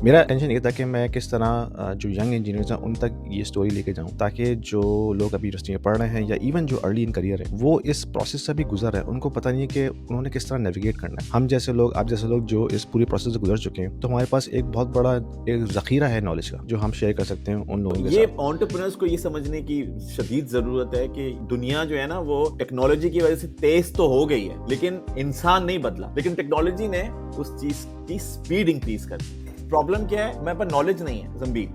मेरा टेंशन ये था कि मैं किस तरह जो यंग इंजीनियर्स हैं उन तक ये स्टोरी लेके जाऊँ, ताकि जो लोग अभी यूनिवर्सिटी में पढ़ रहे हैं या इवन जो अर्ली इन करियर है वो इस प्रोसेस से भी गुजर रहे हैं, उनको पता नहीं है कि उन्होंने किस तरह नेविगेट करना है। हम जैसे लोग, आप जैसे लोग जो इस पूरी प्रोसेस से गुजर चुके हैं, तो हमारे पास एक बहुत बड़ा एक ज़ख़ीरा है नॉलेज का, जो हम शेयर कर सकते हैं उन लोगों के ये साथ। एंटरप्रेन्योर्स को ये समझने की शदीद जरूरत है कि दुनिया जो है ना वो टेक्नोलॉजी की वजह से तेज तो हो गई है, लेकिन इंसान नहीं बदला। लेकिन टेक्नोलॉजी ने उस चीज की स्पीड इंक्रीज कर दी। प्रॉब्लम क्या है, मेरे पास नॉलेज नहीं है जंबील।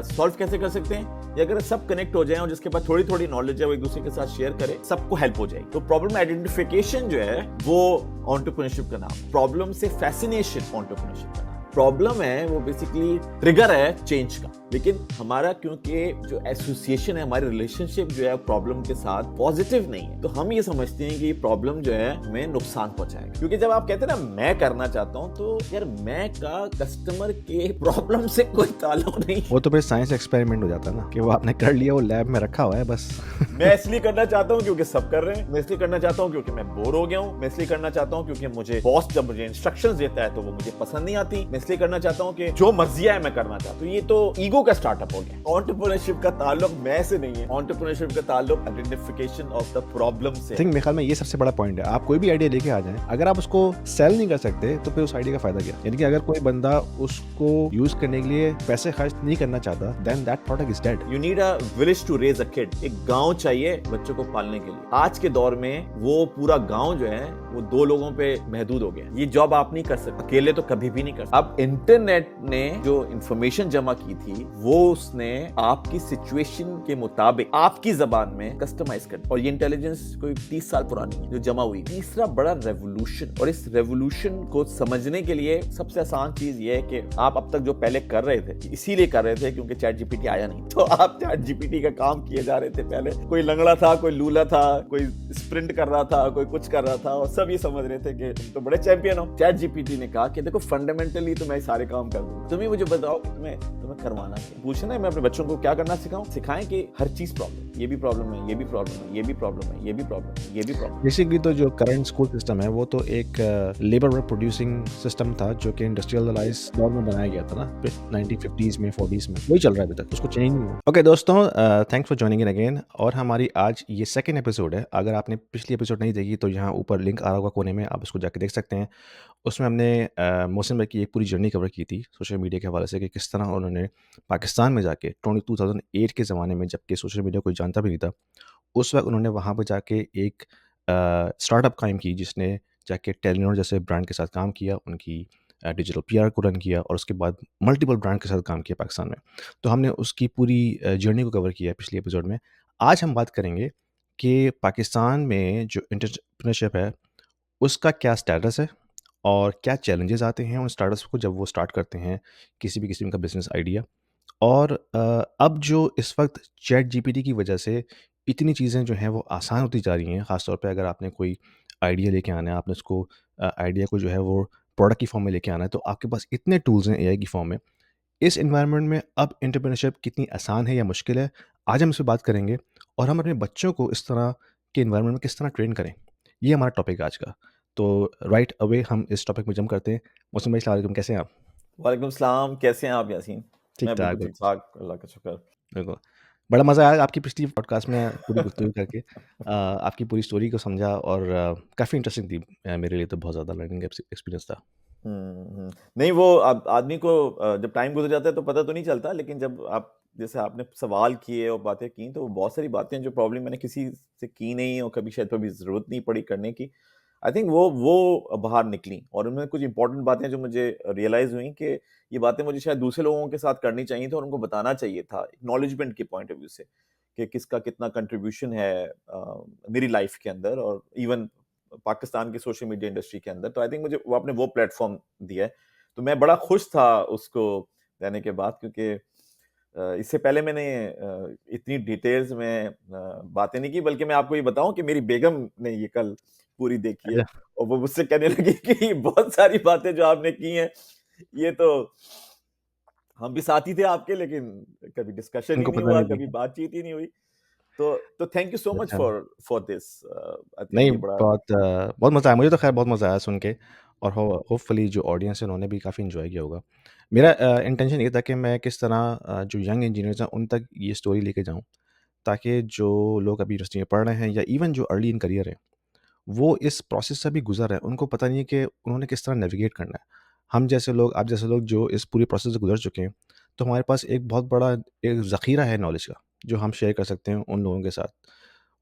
सॉल्व कैसे कर सकते हैं? ये अगर सब कनेक्ट हो जाएं और जिसके पास थोड़ी थोड़ी नॉलेज है वो एक दूसरे के साथ शेयर करे, सबको हेल्प हो जाएगी। तो प्रॉब्लम आइडेंटिफिकेशन जो है वो एंटरप्रेन्योरशिप का नाम, प्रॉब्लम से फैसिनेशन एंटरप्रेन्योरशिप का नाम। प्रॉब्लम है वो बेसिकली ट्रिगर है चेंज का, लेकिन हमारा क्योंकि जो एसोसिएशन है, हमारी रिलेशनशिप जो है प्रॉब्लम के साथ पॉजिटिव नहीं है, तो हम ये समझते हैं कि प्रॉब्लम जो है हमें नुकसान पहुंचाएगा। क्योंकि जब आप कहते हैं ना मैं करना चाहता हूं, तो यार मैं का कस्टमर के प्रॉब्लम से कोई ताल्लुक नहीं। वो तो फिर साइंस एक्सपेरिमेंट हो जाता है ना, कि वो आपने कर लिया, वो लैब में रखा हुआ है बस। मैं इसलिए करना चाहता हूँ क्योंकि सब कर रहे हैं, मैं इसलिए करना चाहता हूँ क्योंकि मैं बोर हो गया हूँ, मैं इसलिए करना चाहता हूँ क्योंकि मुझे बॉस जब मुझे इंस्ट्रक्शंस देता है तो वो मुझे पसंद नहीं आती, मैं इसलिए करना चाहता हूँ कि जो मर्जी है मैं करना चाहता हूँ। ये तो ईगो का स्टार्टअप हो गया। एंटरप्रेन्योरशिप का ताल्लुक मैं से नहीं है, एंटरप्रेन्योरशिप का ताल्लुक आइडेंटिफिकेशन ऑफ द प्रॉब्लम से। थिंक मेरे ख्याल में ये सबसे बड़ा पॉइंट है। आप कोई भी आइडिया लेके आ जाएं, अगर आप उसको सेल नहीं कर सकते तो फिर उस आइडिया का फायदा क्या? यानी कि अगर कोई बंदा उसको यूज करने के लिए पैसे खर्च नहीं करना चाहता, then that product is dead. You need a village to raise a kid. एक गांव चाहिए बच्चों को पालने के लिए। आज के दौर में वो पूरा गांव जो है वो 2 लोगों पे महदूद हो गया। ये जॉब आप नहीं कर सकते अकेले, तो कभी भी नहीं कर सकते। अब इंटरनेट ने जो इंफॉर्मेशन जमा की थी वो उसने आपकी सिचुएशन के मुताबिक आपकी जबान में कस्टमाइज कर, और ये इंटेलिजेंस कोई 30 साल पुरानी है जो जमा हुई। तीसरा बड़ा रेवोल्यूशन, और इस रेवोल्यूशन को समझने के लिए सबसे आसान चीज ये है कि आप अब तक जो पहले कर रहे थे इसीलिए कर रहे थे क्योंकि चैट जीपीटी आया नहीं, तो आप चैट जीपीटी का काम किए जा रहे थे। पहले कोई लंगड़ा था, कोई लूला था, कोई स्प्रिंट कर रहा था, कोई कुछ कर रहा था, और सब ये समझ रहे थे कि तुम तो बड़े चैंपियन हो। चैट जीपीटी ने कहा कि देखो फंडामेंटली तो मैं सारे काम कर दूंगा, तुम ही मुझे बताओ कि तुम्हें करवाना है। पूछना है मैं अपने बच्चों को क्या करना सिखाएं कि हर चीज प्रॉब्लम, ये भी प्रॉब्लम है, ये भी प्रॉब्लम है, ये भी प्रॉब्लम है, ये भी प्रॉब्लम है, ये भी प्रॉब्लम। बेसिकली तो जो करंट स्कूल सिस्टम है वो तो एक लेबर वर्क प्रोड्यूसिंग सिस्टम था, जो कि इंडस्ट्रियलाइज दौर में बनाया गया था ना, 1950s में 40s में, वही चल रहा है अभी तक, उसको चेंज नहीं हुआ। ओके दोस्तों, thanks for joining in again. और हमारी आज ये सेकंड एपिसोड है। अगर आपने पिछली एपिसोड नहीं देखी तो यहाँ ऊपर लिंक आ रहा होगा कोने में, आप उसको जाके देख सकते हैं। उसमें हमने मोहसिन भाई की एक पूरी जर्नी कवर की थी सोशल मीडिया के हवाले से, कि किस तरह उन्होंने पाकिस्तान में जाके 2008 के ज़माने में, जबकि सोशल मीडिया कोई जानता भी नहीं था, उस वक्त उन्होंने वहाँ पर जाके एक स्टार्टअप कायम की, जिसने जाके टेलीनॉर जैसे ब्रांड के साथ काम किया, उनकी डिजिटल पीआर को रन किया, और उसके बाद मल्टीपल ब्रांड के साथ काम किया पाकिस्तान में। तो हमने उसकी पूरी जर्नी को कवर किया पिछले एपिसोड में। आज हम बात करेंगे कि पाकिस्तान में जो एंटरप्रेन्योरशिप है उसका क्या स्टेटस है, और क्या चैलेंजेस आते हैं उन स्टार्टअप्स को जब वो स्टार्ट करते हैं किसी भी किस्म का बिजनेस आइडिया। और अब जो इस वक्त चैट जीपीटी की वजह से इतनी चीज़ें जो हैं वो आसान होती जा रही हैं, ख़ासतौर पे अगर आपने कोई आइडिया लेके आना है, आपने उसको आइडिया को जो है वो प्रोडक्ट की फॉर्म में लेके आना है, तो आपके पास इतने टूल्स हैं एआई की फॉर्म में। इस एनवायरनमेंट में अब एंटरप्रेन्योरशिप कितनी आसान है या मुश्किल है, आज हम इस पे बात करेंगे। और हम अपने बच्चों को इस तरह के एनवायरनमेंट में किस तरह ट्रेन करें, ये हमारा टॉपिक है आज का। तो राइट अवे हम इस टॉपिक में जंप करते हैं। मौसम भाई, अस्सलाम वालेकुम, कैसे हैं आप? वालेकुम सलाम, कैसे हैं आप यासीन? ठीक मैं ठाक, बिल्कुल ठीक बिल्कुल। ठाक, अल्लाह का शुक्र। बिल्कुल। बड़ा मज़ा आया आपकी पिछली पॉडकास्ट में पूरी गुफ्तगू करके। आपकी पूरी स्टोरी को समझा, और काफ़ी इंटरेस्टिंग थी। मेरे लिए तो बहुत ज़्यादा लर्निंग एक्सपीरियंस था। नहीं वो आदमी को जब टाइम गुजर जाता है तो पता तो नहीं चलता, लेकिन जब आप जैसे आपने सवाल किए और बातें की, तो बहुत सारी बातें जो प्रॉब्लम मैंने किसी से की नहीं और कभी शायद कभी ज़रूरत नहीं पड़ी करने की, आई थिंक वो बाहर निकली, और उनमें कुछ इंपॉर्टेंट बातें जो मुझे रियलाइज़ हुई कि ये बातें मुझे शायद दूसरे लोगों के साथ करनी चाहिए थी और उनको बताना चाहिए था एक्नॉलेजमेंट के पॉइंट ऑफ व्यू से, कि किसका कितना कंट्रीब्यूशन है मेरी लाइफ के अंदर और इवन पाकिस्तान की सोशल मीडिया इंडस्ट्री के अंदर। तो आई थिंक मुझे वो आपने वो प्लेटफॉर्म दिया है, तो मैं बड़ा खुश था उसको देने के बाद, क्योंकि इससे पहले मैंने इतनी डिटेल्स में बातें नहीं की, बल्कि मैं आपको ये बताऊं कि मेरी बेगम ने ये कल पूरी देखी है, अच्छा। और वो मुझसे कहने लगी कि बहुत सारी बातें जो आपने की हैं, ये तो हम भी साथी थे आपके, लेकिन कभी डिस्कशन ही उनको नहीं पता हुआ, नहीं थी। कभी बातचीत ही नहीं हुई। तो थैंक यू सो मच अच्छा। For this. आई थिंक नहीं, ये बड़ा बहुत बहुत मज़ा आया, मुझे तो ख़ैर बहुत मज़ा आया सुन के। और होपफुली जो ऑडियंस है उन्होंने भी काफ़ी एंजॉय किया होगा। मेरा इंटेंशन ये था कि मैं किस तरह जो यंग इंजीनियर्स हैं उन तक ये स्टोरी लेके जाऊँ, ताकि जो लोग अभी यूनिवर्सिटी में पढ़ रहे हैं या इवन जो अर्ली इन करियर है, वो इस प्रोसेस से भी गुज़र रहे हैं। उनको पता नहीं है कि उन्होंने किस तरह नेविगेट करना है। हम जैसे लोग, आप जैसे लोग जो इस पूरे प्रोसेस से गुज़र चुके हैं, तो हमारे पास एक बहुत बड़ा एक ज़ख़ीरा है नॉलेज का, जो हम शेयर कर सकते हैं उन लोगों के साथ।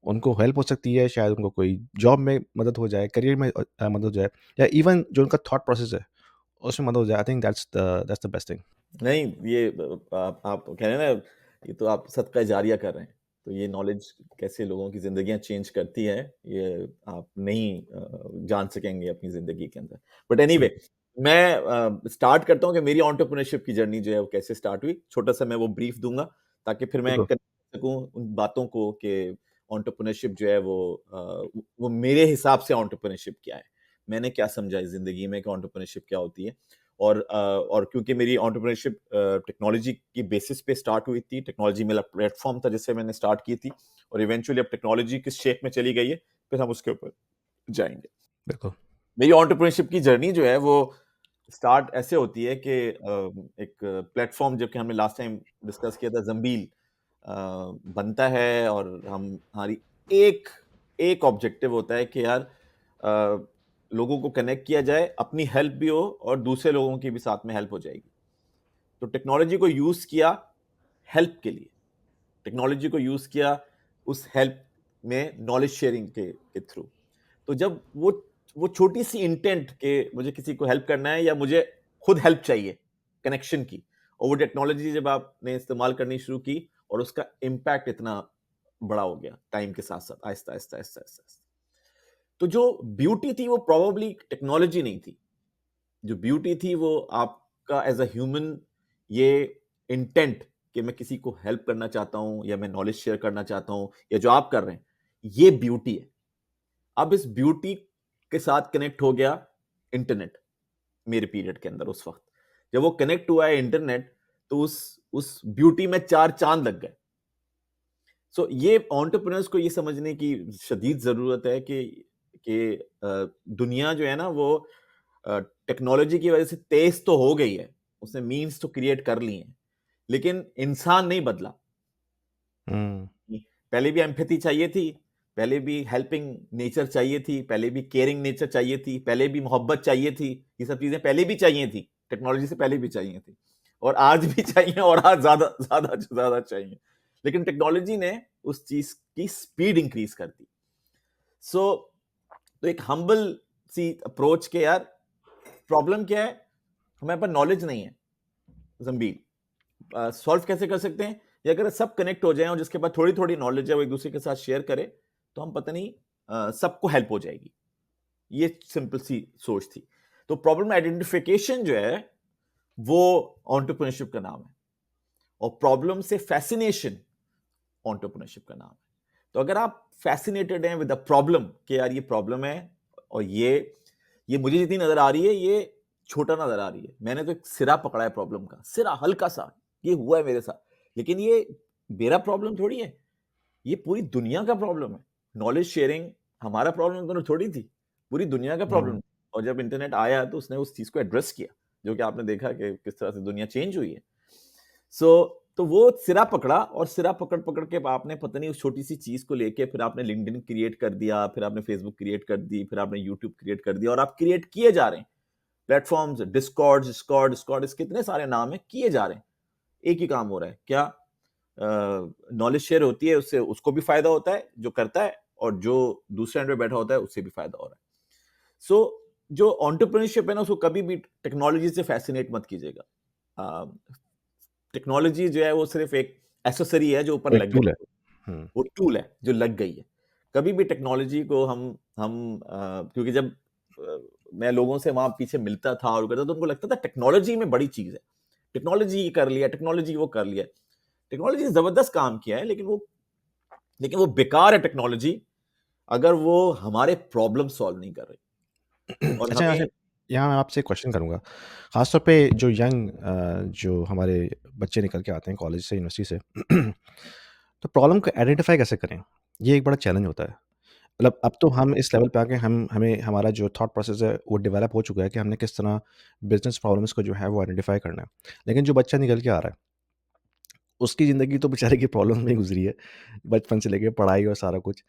उनको हेल्प हो सकती है, शायद उनको कोई जॉब में मदद हो जाए, करियर में मदद हो जाए, या इवन जो उनका थॉट प्रोसेस है, उसमें मदद हो जाए। I think that's the best thing. नहीं, ये आप कह रहे हैं ना, ये तो आप सदका जारिया कर रहे हैं। तो ये नॉलेज कैसे लोगों की ज़िंदगियाँ चेंज करती है, ये आप नहीं जान सकेंगे अपनी ज़िंदगी के अंदर। बट एनीवे, मैं स्टार्ट करता हूँ कि मेरी एंटरप्रेन्योरशिप की जर्नी जो है वो कैसे स्टार्ट हुई। छोटा-सा मैं वो ब्रीफ दूँगा, ताकि फिर मैं बिल्कुल। कर सकूँ उन बातों को कि एंटरप्रेन्योरशिप जो है वो मेरे हिसाब से एंटरप्रेन्योरशिप क्या है? मैंने क्या समझा इस ज़िंदगी में कि एंटरप्रेन्योरशिप क्या होती है? और क्योंकि मेरी एंटरप्रेन्योरशिप टेक्नोलॉजी की बेसिस पे स्टार्ट हुई थी, टेक्नोलॉजी मेरा प्लेटफॉर्म था जिससे मैंने स्टार्ट की थी, और इवेंचुअली अब टेक्नोलॉजी किस शेप में चली गई है, फिर हम उसके ऊपर जाएंगे। बिल्कुल। मेरी एंटरप्रेन्योरशिप की जर्नी जो है वो स्टार्ट ऐसे होती है कि एक प्लेटफॉर्म, जबकि हमने लास्ट टाइम डिस्कस किया था, जंबील बनता है, और हम हमारी एक एक ऑब्जेक्टिव होता है कि यार अ, लोगों को कनेक्ट किया जाए, अपनी हेल्प भी हो और दूसरे लोगों की भी साथ में हेल्प हो जाएगी। तो टेक्नोलॉजी को यूज किया हेल्प के लिए, टेक्नोलॉजी को यूज किया उस हेल्प में नॉलेज शेयरिंग के थ्रू। तो जब वो छोटी सी इंटेंट के मुझे किसी को हेल्प करना है या मुझे खुद हेल्प चाहिए कनेक्शन की, और वो टेक्नोलॉजी जब आपने इस्तेमाल करनी शुरू की, और उसका इम्पैक्ट इतना बड़ा हो गया टाइम के साथ साथ, आहिस्ता आहिस्ता आहिस्ता आहिस्ता आहिस्ता। तो जो ब्यूटी थी वो प्रोबेबली टेक्नोलॉजी नहीं थी। जो ब्यूटी थी वो आपका एज अ ह्यूमन, ये इंटेंट कि मैं किसी को हेल्प करना चाहता हूं, या मैं नॉलेज शेयर करना चाहता हूं, या जो आप कर रहे हैं, ये ब्यूटी है। अब इस ब्यूटी के साथ कनेक्ट हो गया इंटरनेट मेरे पीरियड के अंदर। उस वक्त जब वो कनेक्ट हुआ है इंटरनेट, तो उस ब्यूटी में चार चांद लग गए। सो ये एंटरप्रेन्योर्स को ये समझने की शदीद जरूरत है कि दुनिया जो है ना वो टेक्नोलॉजी की वजह से तेज तो हो गई है, उसने मीन्स तो क्रिएट कर ली हैं, लेकिन इंसान नहीं बदला। हम्म। पहले भी एम्पैथी चाहिए थी, पहले भी हेल्पिंग नेचर चाहिए थी, पहले भी केयरिंग नेचर चाहिए थी, पहले भी मोहब्बत चाहिए थी। ये सब चीजें पहले भी चाहिए थी, टेक्नोलॉजी से पहले भी चाहिए थी, और आज भी चाहिए, और आज ज्यादा ज्यादा ज्यादा चाहिए। लेकिन टेक्नोलॉजी ने उस चीज की स्पीड इंक्रीज कर दी। सो तो एक हम्बल सी अप्रोच के यार, प्रॉब्लम क्या है, हमारे पास नॉलेज नहीं है। जंबील सॉल्व कैसे कर सकते हैं? ये अगर सब कनेक्ट हो जाएं, और जिसके पास थोड़ी थोड़ी नॉलेज है वो एक दूसरे के साथ शेयर करे, तो हम पता नहीं सबको हेल्प हो जाएगी। ये सिंपल सी सोच थी। तो प्रॉब्लम आइडेंटिफिकेशन जो है वो एंटरप्रेन्योरशिप का नाम है, और प्रॉब्लम से फैसिनेशन एंटरप्रेन्योरशिप का नाम है। तो अगर आप फैसिनेटेड हैं विद द प्रॉब्लम कि यार ये प्रॉब्लम है, और ये मुझे जितनी नजर आ रही है ये छोटा नजर आ रही है, मैंने तो एक सिरा पकड़ा है प्रॉब्लम का, सिरा हल्का सा, ये हुआ है मेरे साथ, लेकिन ये मेरा प्रॉब्लम थोड़ी है, ये पूरी दुनिया का प्रॉब्लम है। नॉलेज शेयरिंग हमारा प्रॉब्लम तो थोड़ी थी, पूरी दुनिया का प्रॉब्लम। और जब इंटरनेट आया तो उसने उस चीज को एड्रेस किया, जो कि आपने देखा कि किस तरह से दुनिया चेंज हुई है। तो वो सिरा पकड़ा, और सिरा पकड़ पकड़ के आपने पता नहीं उस छोटी सी चीज को लेके फिर आपने लिंक्डइन क्रिएट कर दिया, फिर आपने फेसबुक क्रिएट कर दी, फिर आपने यूट्यूब क्रिएट कर दिया, और आप क्रिएट किए जा रहे हैं प्लेटफॉर्म्स, डिस्कॉर्ड स्कॉर्ड स्कॉर्ड, इसके इतने सारे नाम है, किए जा रहे हैं। एक ही काम हो रहा है क्या, नॉलेज शेयर होती है, उससे उसको भी फायदा होता है जो करता है, और जो दूसरे एंड पे बैठा होता है उससे भी फायदा हो रहा है। सो जो एंटरप्रेन्योरशिप है ना, उसको कभी भी टेक्नोलॉजी से फैसिनेट मत कीजिएगा। टेक्नोलॉजी जो है वो सिर्फ एक एसेसरी है जो ऊपर एक लग टूल है। गई, हुँ। वो टूल है जो लग गई है। कभी भी टेक्नोलॉजी को क्योंकि जब मैं लोगों से वहां पीछे मिलता था और करता, तो उनको लगता था टेक्नोलॉजी में बड़ी चीज है, टेक्नोलॉजी ये कर लिया, टेक्नोलॉजी वो कर लिया। टेक्नोलॉजी ने जबरदस्त काम किया है, लेकिन वो बेकार है टेक्नोलॉजी अगर वो हमारे प्रॉब्लम सॉल्व नहीं कर रही। और अच्छा, हमें यहाँ मैं आपसे एक क्वेश्चन करूँगा। ख़ास तौर पे जो यंग जो हमारे बच्चे निकल के आते हैं कॉलेज से, यूनिवर्सिटी से, तो प्रॉब्लम को आइडेंटिफ़ाई कैसे करें? ये एक बड़ा चैलेंज होता है। मतलब अब तो हम इस लेवल पे आ गए, हमें हमारा जो थॉट प्रोसेस है वो डेवलप हो चुका है कि हमने किस तरह बिज़नेस प्रॉब्लम्स को जो है वो आइडेंटिफ़ाई करना है। लेकिन जो बच्चा निकल के आ रहा है, उसकी ज़िंदगी तो बेचारे की प्रॉब्लम में ही गुज़री है, बचपन से लेके पढ़ाई और सारा कुछ।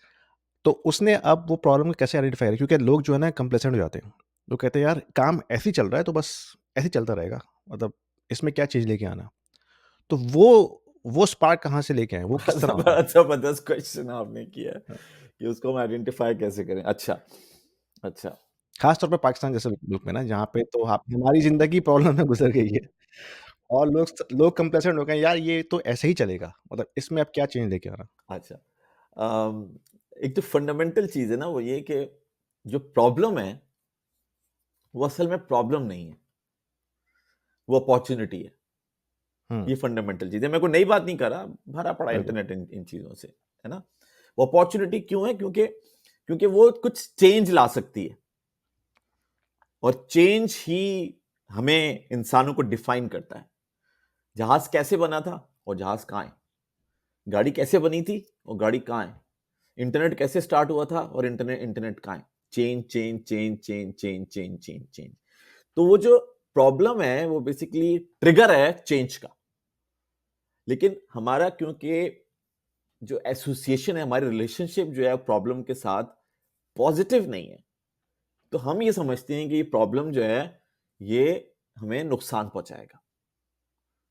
तो उसने अब वो प्रॉब्लम को कैसे आइडेंटिफ़ाई करी? क्योंकि लोग जो है ना कंप्लेसेंट हो जाते हैं। वो कहते हैं यार काम ऐसे ही चल रहा है तो बस ऐसे ही चलता रहेगा। मतलब इसमें क्या चीज़ लेके आना? तो वो स्पार्क कहाँ से लेके आए? वो किस तरह आया? बड़ा जबरदस्त क्वेश्चन आपने किया हाँ। कि उसको हम आइडेंटिफाई कैसे करें। अच्छा, अच्छा। ख़ास तौर पे पाकिस्तान जैसे मुल्क में ना, जहाँ पे तो आप हमारी ज़िंदगी प्रॉब्लम में गुज़र गई है और लोग कंप्लेसेंट हो गए हैं, यार ये तो ऐसे ही चलेगा। मतलब इसमें अब क्या चेंज लेके आना? अच्छा। एक जो फंडामेंटल चीज़ है ना वो ये कि जो प्रॉब्लम है, वो असल में प्रॉब्लम नहीं है, वो अपॉर्च्युनिटी है। हुँ, ये फंडामेंटल चीज़ है। मैं कोई नई बात नहीं कर रहा, भरा पड़ा है बिल्कुल। इंटरनेट इन चीज़ों से, है ना? वो अपॉर्च्युनिटी क्यों है? क्योंकि क्योंकि वो कुछ चेंज ला सकती है और चेंज ही हमें इंसानों को डिफाइन करता है। जहाज़ कैसे बना था और जहाज़ कहाँ है? गाड़ी कैसे बनी थी और गाड़ी कहाँ है? इंटरनेट कैसे स्टार्ट हुआ था और इंटरनेट इंटरनेट कहाँ है? Change, change, change, change, change, change, change, change. तो वो जो प्रॉब्लम है वो बेसिकली ट्रिगर है चेंज का। लेकिन हमारा क्योंकि जो एसोसिएशन है, हमारी रिलेशनशिप जो है प्रॉब्लम के साथ पॉजिटिव नहीं है, तो हम ये समझते हैं कि ये प्रॉब्लम जो है ये हमें नुकसान पहुंचाएगा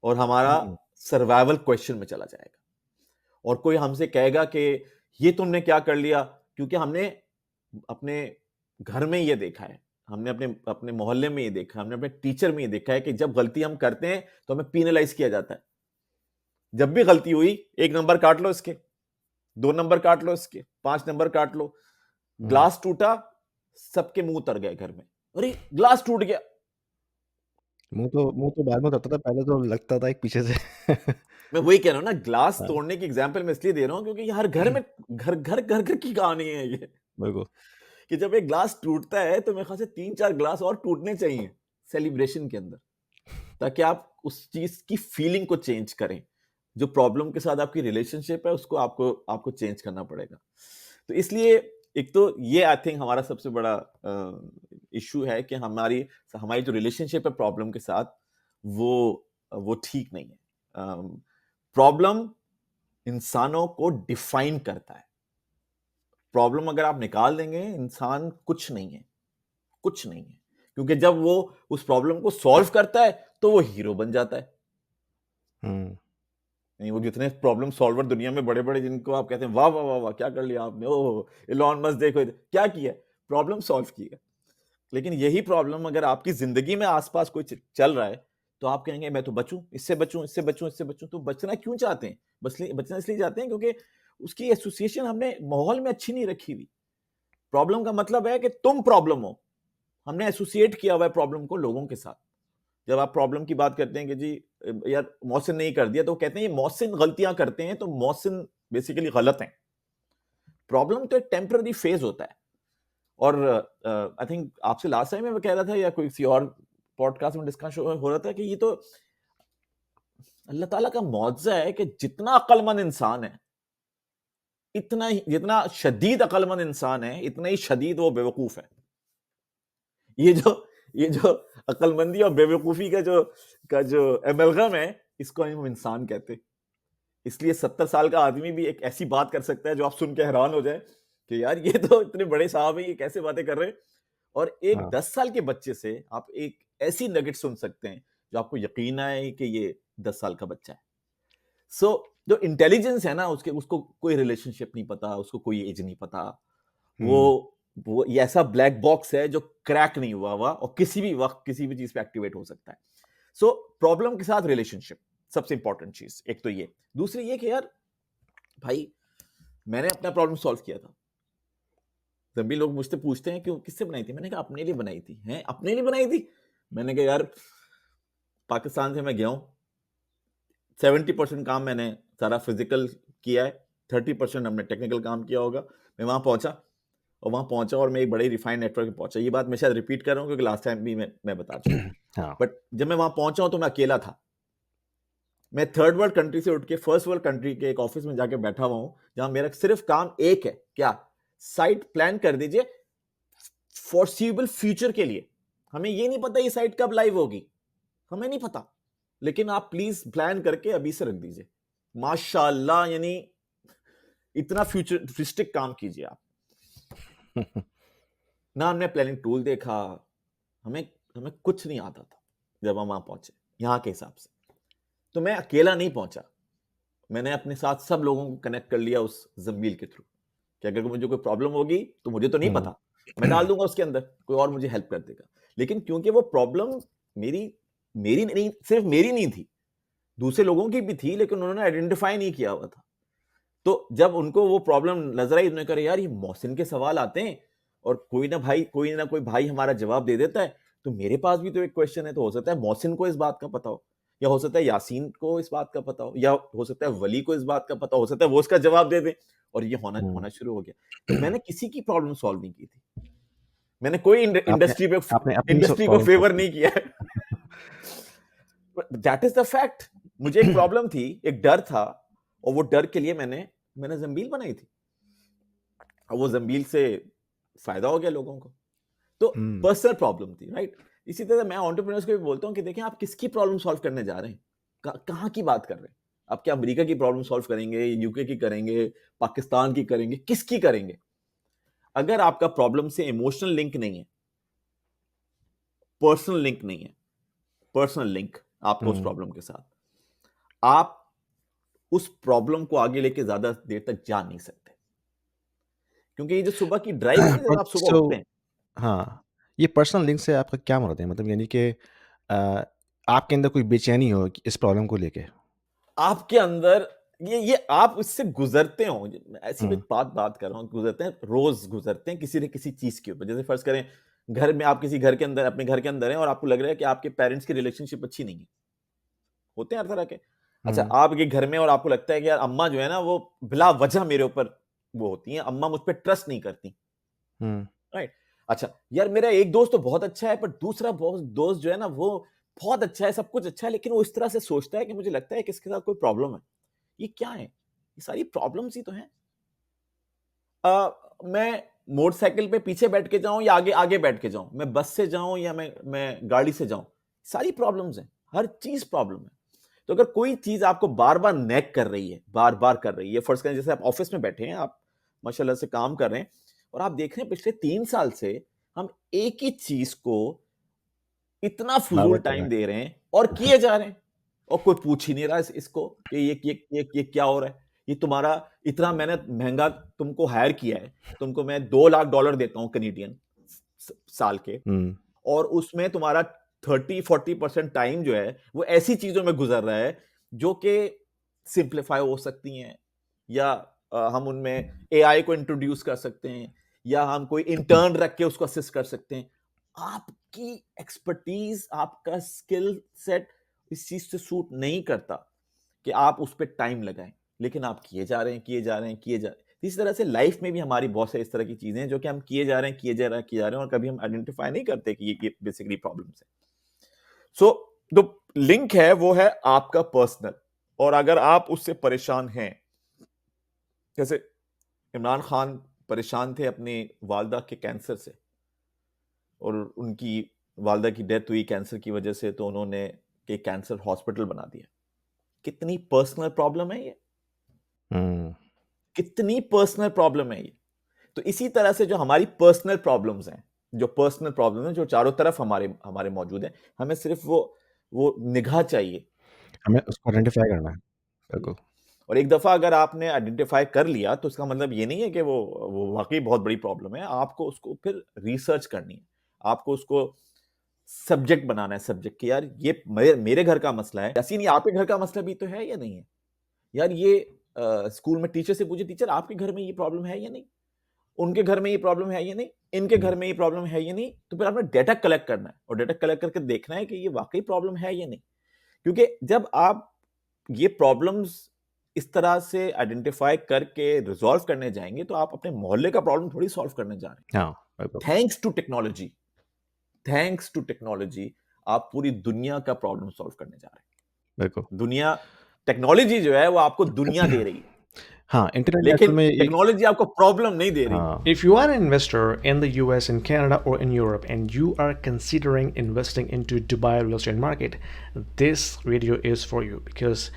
और हमारा हुँ, सर्वाइवल क्वेश्चन में चला जाएगा। और कोई हमसे कहेगा कि ये तुमने क्या कर लिया, क्योंकि हमने अपने घर में ये देखा है, हमने अपने अपने मोहल्ले में ये देखा है, हमने अपने टीचर में ये देखा है कि जब गलती हम करते हैं तो हमें पीनलाइज किया जाता है। जब भी गलती हुई, 1 नंबर काट लो इसके, 2 नंबर काट लो इसके, 5 नंबर काट लो। हुँ। ग्लास टूटा, सबके मुंह उतर गए घर में। अरे ग्लास टूट गया। मुँह तो बाद में उतरता था, पहले तो लगता था एक पीछे से। मैं वही कह रहा हूं ना, ग्लास हाँ, तोड़ने की एग्जाम्पल मैं इसलिए दे रहा हूं क्योंकि ये हर घर में घर की कहानी है ये, बिल्कुल। कि जब एक ग्लास टूटता है तो मेरे ख्याल से 3-4 ग्लास और टूटने चाहिए सेलिब्रेशन के अंदर, ताकि आप उस चीज की फीलिंग को चेंज करें। जो प्रॉब्लम के साथ आपकी रिलेशनशिप है उसको आपको आपको चेंज करना पड़ेगा। तो इसलिए एक तो ये आई थिंक हमारा सबसे बड़ा इशू है कि हमारी हमारी जो रिलेशनशिप है प्रॉब्लम के साथ वो वो ठीक नहीं है। प्रॉब्लम इंसानों को डिफाइन करता है। प्रॉब्लम अगर आप निकाल देंगे, इंसान कुछ नहीं है, कुछ नहीं है। क्योंकि जब वो उस प्रॉब्लम को सॉल्व करता है तो वो हीरो बन जाता है। हुँ, नहीं, वो जितने प्रॉब्लम सॉल्वर दुनिया में बड़े बड़े, जिनको आप कहते हैं वाह वाह वाह वाह क्या कर लिया आपने, ओह इलॉन मस्क देखो क्या किया, प्रॉब्लम सॉल्व किया। लेकिन यही प्रॉब्लम अगर आपकी जिंदगी में आसपास कोई चल रहा है तो आप कहेंगे मैं तो बचूं, इससे बचूं, इससे बचूं, इससे बचूं। तो बचना क्यों चाहते हैं? बचना इसलिए चाहते हैं क्योंकि उसकी एसोसिएशन हमने माहौल में अच्छी नहीं रखी हुई। प्रॉब्लम का मतलब है कि तुम प्रॉब्लम हो, हमने एसोसिएट किया हुआ है प्रॉब्लम को लोगों के साथ। जब आप प्रॉब्लम की बात करते हैं कि जी यार मोहसिन नहीं कर दिया, तो कहते हैं ये मोहसिन गलतियां करते हैं, तो मोहसिन बेसिकली गलत हैं। प्रॉब्लम तो एक टेम्पररी फेज होता है। और आई थिंक आपसे लास्ट टाइम मैं कह रहा था या कोई किसी और पॉडकास्ट में डिस्कशन हो रहा था कि ये तो अल्लाह ताला का मुआवजा है कि जितना अक्लमंद इंसान है, इतना ही जितना शदीद अक्लमंद इंसान है, इतना ही शदीद वो बेवकूफ है। ये जो अक्लमंदी और बेवकूफी का जो एमलगम है, इसको हम इंसान कहते हैं। इसलिए 70 साल का आदमी भी एक ऐसी बात कर सकता है जो आप सुन के हैरान हो जाए कि यार ये तो इतने बड़े साहब हैं, ये कैसे बातें कर रहे हैं। और एक हाँ, 10 साल के बच्चे से आप एक ऐसी नगेट सुन सकते हैं जो आपको यकीन आए कि ये 10 साल का बच्चा है। सो जो इंटेलिजेंस है ना, उसके उसको कोई रिलेशनशिप नहीं पता, उसको कोई एज नहीं पता। वो हुँ, वो ये ऐसा ब्लैक बॉक्स है जो क्रैक नहीं हुआ हुआ और किसी भी वक्त किसी भी चीज पे एक्टिवेट हो सकता है। सो प्रॉब्लम के साथ रिलेशनशिप सबसे इंपॉर्टेंट चीज एक तो ये। दूसरी ये कि यार भाई मैंने अपना प्रॉब्लम सॉल्व किया था। जब भी लोग मुझसे पूछते हैं क्यों किससे बनाई थी, मैंने कहा अपने लिए बनाई थी। हैं अपने लिए बनाई थी? मैंने कहा यार पाकिस्तान से मैं गया हूं, 70% काम मैंने सारा फिजिकल किया है, 30% हमने टेक्निकल काम किया होगा। मैं वहां पहुंचा और मैं एक बड़े रिफाइंड नेटवर्क में पहुंचा। ये बात मैं शायद रिपीट कर रहा हूं क्योंकि लास्ट टाइम भी मैं बता चुका हूं। हाँ, बट जब मैं वहां पहुंचा हूं तो मैं अकेला था। मैं थर्ड वर्ल्ड कंट्री से उठ के फर्स्ट वर्ल्ड कंट्री के एक ऑफिस में जाके बैठा हुआ हूं, जहां मेरा सिर्फ काम एक है, क्या? साइट प्लान कर दीजिए फॉरसीबल फ्यूचर के लिए। हमें ये नहीं पता ये साइट कब लाइव होगी, हमें नहीं पता, लेकिन आप प्लीज प्लान करके अभी से रख दीजिए। माशाल्लाह, यानी इतना फ्यूचरिस्टिक काम कीजिए आप। ना हमने प्लानिंग टूल देखा, हमें हमें कुछ नहीं आता था जब हम वहां पहुंचे यहाँ के हिसाब से। तो मैं अकेला नहीं पहुंचा, मैंने अपने साथ सब लोगों को कनेक्ट कर लिया उस जमील के थ्रू कि अगर मुझे कोई प्रॉब्लम होगी तो मुझे तो नहीं हम्म, पता, मैं डाल दूंगा उसके अंदर, कोई और मुझे हेल्प कर देगा। लेकिन क्योंकि वो प्रॉब्लम मेरी मेरी नहीं, सिर्फ मेरी नहीं थी, दूसरे लोगों की भी थी, लेकिन उन्होंने आइडेंटिफाई नहीं किया हुआ था। तो जब उनको वो प्रॉब्लम नजर आई, उन्होंने कहा यार ये मोहसिन के सवाल आते हैं और कोई ना कोई भाई हमारा जवाब दे देता है, तो मेरे पास भी तो एक क्वेश्चन है, तो हो सकता है मोहसिन को इस बात का पता हो, या हो सकता है यासीन को इस बात का पता हो, या हो सकता है वली को इस बात का पता हो सकता है वो इसका जवाब दे दे, और ये होना हम्म। होना शुरू हो गया। तो मैंने किसी की प्रॉब्लम सॉल्व नहीं की थी, मैंने कोई आपने इंडस्ट्री पे आपने अपनी इंडस्ट्री को प्रॉब्लम सॉल्व फेवर की। नहीं किया है। That is the fact. मुझे एक प्रॉब्लम थी, एक डर था, और वो डर के लिए मैंने मैंने जंबील बनाई थी, और वो जंबील से फायदा हो गया लोगों को। तो हम्म, पर्सनल प्रॉब्लम थी, राइट। इसी तरह मैं एंटरप्रेन्योर्स को भी बोलता हूं कि देखें आप किसकी प्रॉब्लम सॉल्व करने जा रहे हैं, कहां की बात कर रहे हैं। आप क्या अमेरिका की प्रॉब्लम सॉल्व करेंगे, यूके की करेंगे, पाकिस्तान की करेंगे, किसकी करेंगे? अगर आपका प्रॉब्लम से इमोशनल लिंक नहीं है, पर्सनल लिंक नहीं है, पर्सनल लिंक आपको उस हम्म। प्रॉब्लम के साथ, आप उस प्रॉब्लम को आगे लेके ज्यादा देर तक जा नहीं सकते। क्योंकि ये जो सुबह की ड्राइव है ना, जब बट आप सुबह सो उठते हैं, हाँ, ये पर्सनल लिंक से आपका क्या मतलब है? मतलब यानी कि अ, आपके अंदर कोई बेचैनी हो कि इस प्रॉब्लम को लेके? आपके अंदर ये आप इससे गुजरते हो, ऐसी हुँ, एक बात बात कर रहा हूं, गुजरते हैं, रोज गुजरते हैं किसी न किसी चीज के ऊपर। जैसे फर्ज करें, घर में आप किसी घर के अंदर, अपने घर के अंदर हैं, और आपको लग रहा है कि आपके पेरेंट्स की रिलेशनशिप अच्छी नहीं है, होते हैं हर तरह के। अच्छा, हुँ, आपके घर में और आपको लगता है कि यार अम्मा जो है ना वो बिला वजह मेरे ऊपर वो होती हैं, अम्मा मुझ पर ट्रस्ट नहीं करती, हुँ, राइट। अच्छा यार, मेरा एक दोस्त तो बहुत अच्छा है, पर दूसरा दोस्त जो है ना वो बहुत अच्छा है, सब कुछ अच्छा है, लेकिन वो इस तरह से सोचता है कि मुझे लगता है कि इसके साथ कोई प्रॉब्लम है। ये क्या है? ये सारी प्रॉब्लम्स ही तो हैं। मैं मोटरसाइकिल पे पीछे बैठ के जाऊं या आगे आगे बैठ के जाऊं, मैं बस से जाऊं या मैं गाड़ी से जाऊं, सारी प्रॉब्लम्स हैं, हर चीज प्रॉब्लम है। तो अगर कोई चीज आपको बार बार नैग कर रही है, बार बार कर रही है, फर्स्ट करें जैसे आप ऑफिस में बैठे हैं, आप माशाल्लाह से काम कर रहे हैं, और आप देख रहे हैं पिछले 3 साल से हम एक ही चीज को इतना फुजूल बार-बार कर रहे टाइम हैं। दे रहे हैं और किए जा रहे हैं, और कोई पूछ ही नहीं रहा इसको कि ये क्या हो रहा है। ये तुम्हारा इतना मैंने महंगा तुमको हायर किया है, तुमको मैं $2 लाख देता हूं कनेडियन साल के, हुँ, और उसमें तुम्हारा 30-40% टाइम जो है वो ऐसी चीजों में गुजर रहा है जो कि सिंप्लीफाई हो सकती हैं, या हम उनमें एआई को इंट्रोड्यूस कर सकते हैं, या हम कोई इंटर्न रख के उसको असिस्ट कर सकते हैं। आपकी एक्सपर्टीज, आपका स्किल सेट इस चीज से सूट नहीं करता कि आप उस पर टाइम लगाएं, लेकिन आप किए जा रहे हैं, किए जा रहे हैं, किए जा रहे हैं। इस तरह से लाइफ में भी हमारी बहुत सारी इस तरह की चीजें हैं जो कि हम किए जा रहे हैं, किए जा रहे हैं, किए जा रहे हैं, और कभी हम आइडेंटिफाई नहीं करते कि ये बेसिकली प्रॉब्लम्स है। सो जो लिंक है वो है आपका पर्सनल, और अगर आप उससे परेशान हैं, जैसे इमरान खान परेशान थे अपनी वालदा के कैंसर से, और उनकी वालदा की डेथ हुई कैंसर की वजह से, तो उन्होंने एक कैंसर हॉस्पिटल बना दिया। कितनी पर्सनल प्रॉब्लम है ये, हुँ, कितनी पर्सनल प्रॉब्लम है ये। तो इसी तरह से जो हमारी पर्सनल प्रॉब्लम्स हैं, जो पर्सनल प्रॉब्लम है जो चारों तरफ हमारे हमारे मौजूद है, हमें सिर्फ वो निगाह चाहिए। हमें उसको आइडेंटिफ़ाई करना है। बिल्कुल। और एक दफा अगर आपने आइडेंटिफाई कर लिया, तो इसका मतलब ये नहीं है कि वो वाकई बहुत बड़ी प्रॉब्लम है। आपको उसको फिर रिसर्च करनी है, आपको उसको सब्जेक्ट बनाना है, सब्जेक्ट कि यार ये मेरे घर का मसला है, यासीन ये आपके घर का मसला भी तो है या नहीं है। यार ये स्कूल में टीचर से पूछे, टीचर आपके घर में ये प्रॉब्लम है या नहीं, उनके घर में ये प्रॉब्लम है या नहीं, इनके हुँ, घर में ये प्रॉब्लम है या नहीं। तो फिर आपने डेटा कलेक्ट करना है, और डेटा कलेक्ट करके देखना है कि ये वाकई प्रॉब्लम है या नहीं। क्योंकि जब आप ये प्रॉब्लम्स इस तरह से आइडेंटिफाई करके रिजॉल्व करने जाएंगे, तो आप अपने मोहल्ले का प्रॉब्लम थोड़ी सॉल्व करने जा रहे हाँ, बिल्कुल, हैं। Thanks to technology, thanks to technology आप पूरी दुनिया का प्रॉब्लम सॉल्व करने जा रहे बिल्कुल। हैं। दुनिया, टेक्नोलॉजी जो है वो आपको दुनिया दे रही है। हाँ, इंटरनेट लेकिन असल में एक टेक्नोलॉजी आपको प्रॉब्लम नहीं दे रही। हाँ, If you are an investor in the US, in Canada, or in Europe, and you are considering investing into Dubai real estate market, this video is for you because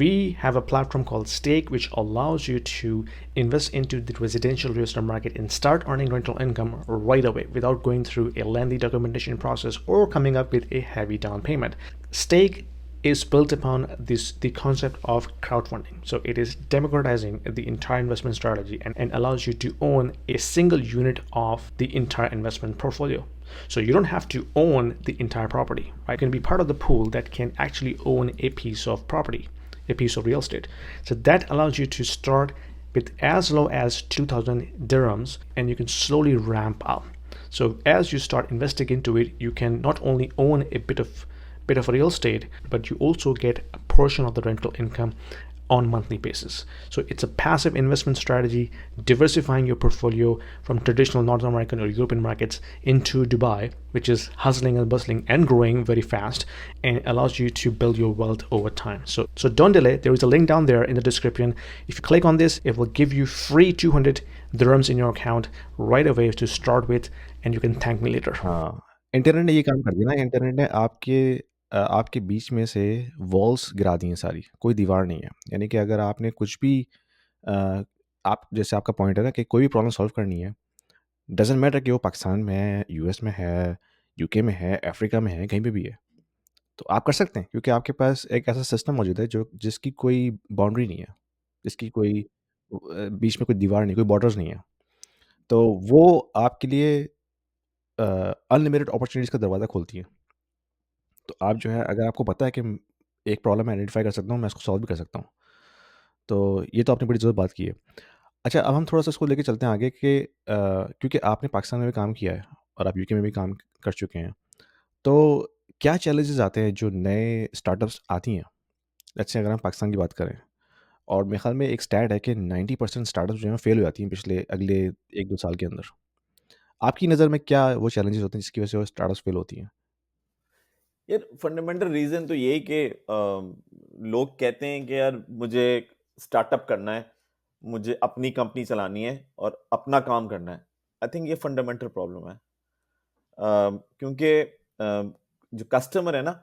we have a platform called Stake, which allows you to invest into the residential real estate market and start earning rental income right away without going through a lengthy documentation process or coming up with a heavy down payment. Stake is built upon the concept of crowdfunding. So it is democratizing the entire investment strategy and allows you to own a single unit of the entire investment portfolio. So you don't have to own the entire property, right? You can be part of the pool that can actually own a piece of property, a piece of real estate. So that allows you to start with as low as 2,000 dirhams and you can slowly ramp up. So as you start investing into it, you can not only own a bit of real estate, but you also get a portion of the rental income on monthly basis. So it's a passive investment strategy, diversifying your portfolio from traditional North American or European markets into Dubai, which is hustling and bustling and growing very fast and allows you to build your wealth over time. So don't delay. There is a link down there in the description. If you click on this, it will give you free 200 dirhams in your account right away to start with, and you can thank me later. हाँ, internet ने ये काम कर दिया ना, internet ने आपके बीच में से वॉल्स गिरा दी हैं सारी, कोई दीवार नहीं है। यानी कि अगर आपने कुछ भी अ, आप जैसे आपका पॉइंट है ना कि कोई भी प्रॉब्लम सॉल्व करनी है, डज़न्ट मैटर कि वो पाकिस्तान में है, यूएस में है, यूके में है, अफ्रीका में है, कहीं पे भी है। तो आप कर सकते हैं क्योंकि आपके पास एक ऐसा सिस्टम मौजूद है जो जिसकी कोई बाउंड्री नहीं है, जिसकी कोई बीच में कोई दीवार नहीं, कोई बॉर्डर्स नहीं है। तो वो आपके लिए अनलिमिटेड अपॉर्चुनिटीज़ का दरवाज़ा खोलती है। तो आप जो है अगर आपको पता है कि एक प्रॉब्लम मैं आइडेंटिफ़ाई कर सकता हूँ, मैं इसको सॉल्व भी कर सकता हूँ। तो ये तो आपने बड़ी ज़रूर बात की है। अच्छा, अब हम थोड़ा-सा इसको लेके चलते हैं आगे कि क्योंकि आपने पाकिस्तान में भी काम किया है और आप यूके में भी काम कर चुके हैं। तो क्या चैलेंजेज़ आते हैं जो नए स्टार्टअप्स आती हैं? लेट्स से अगर हम पाकिस्तान की बात करें और मेरे ख़्याल में एक स्टैट है कि 90% स्टार्टअप्स जो हैं फ़ेल हो जाती हैं पिछले अगले 1-2 साल के अंदर। आपकी नज़र में क्या वो चैलेंजेज़ होते हैं जिसकी वज़ह से वो स्टार्टअप्स फ़ेल होती हैं? यार फंडामेंटल रीजन तो यही कि लोग कहते हैं कि यार मुझे स्टार्टअप करना है, मुझे अपनी कंपनी चलानी है और अपना काम करना है। आई थिंक ये फंडामेंटल प्रॉब्लम है। क्योंकि जो कस्टमर है ना,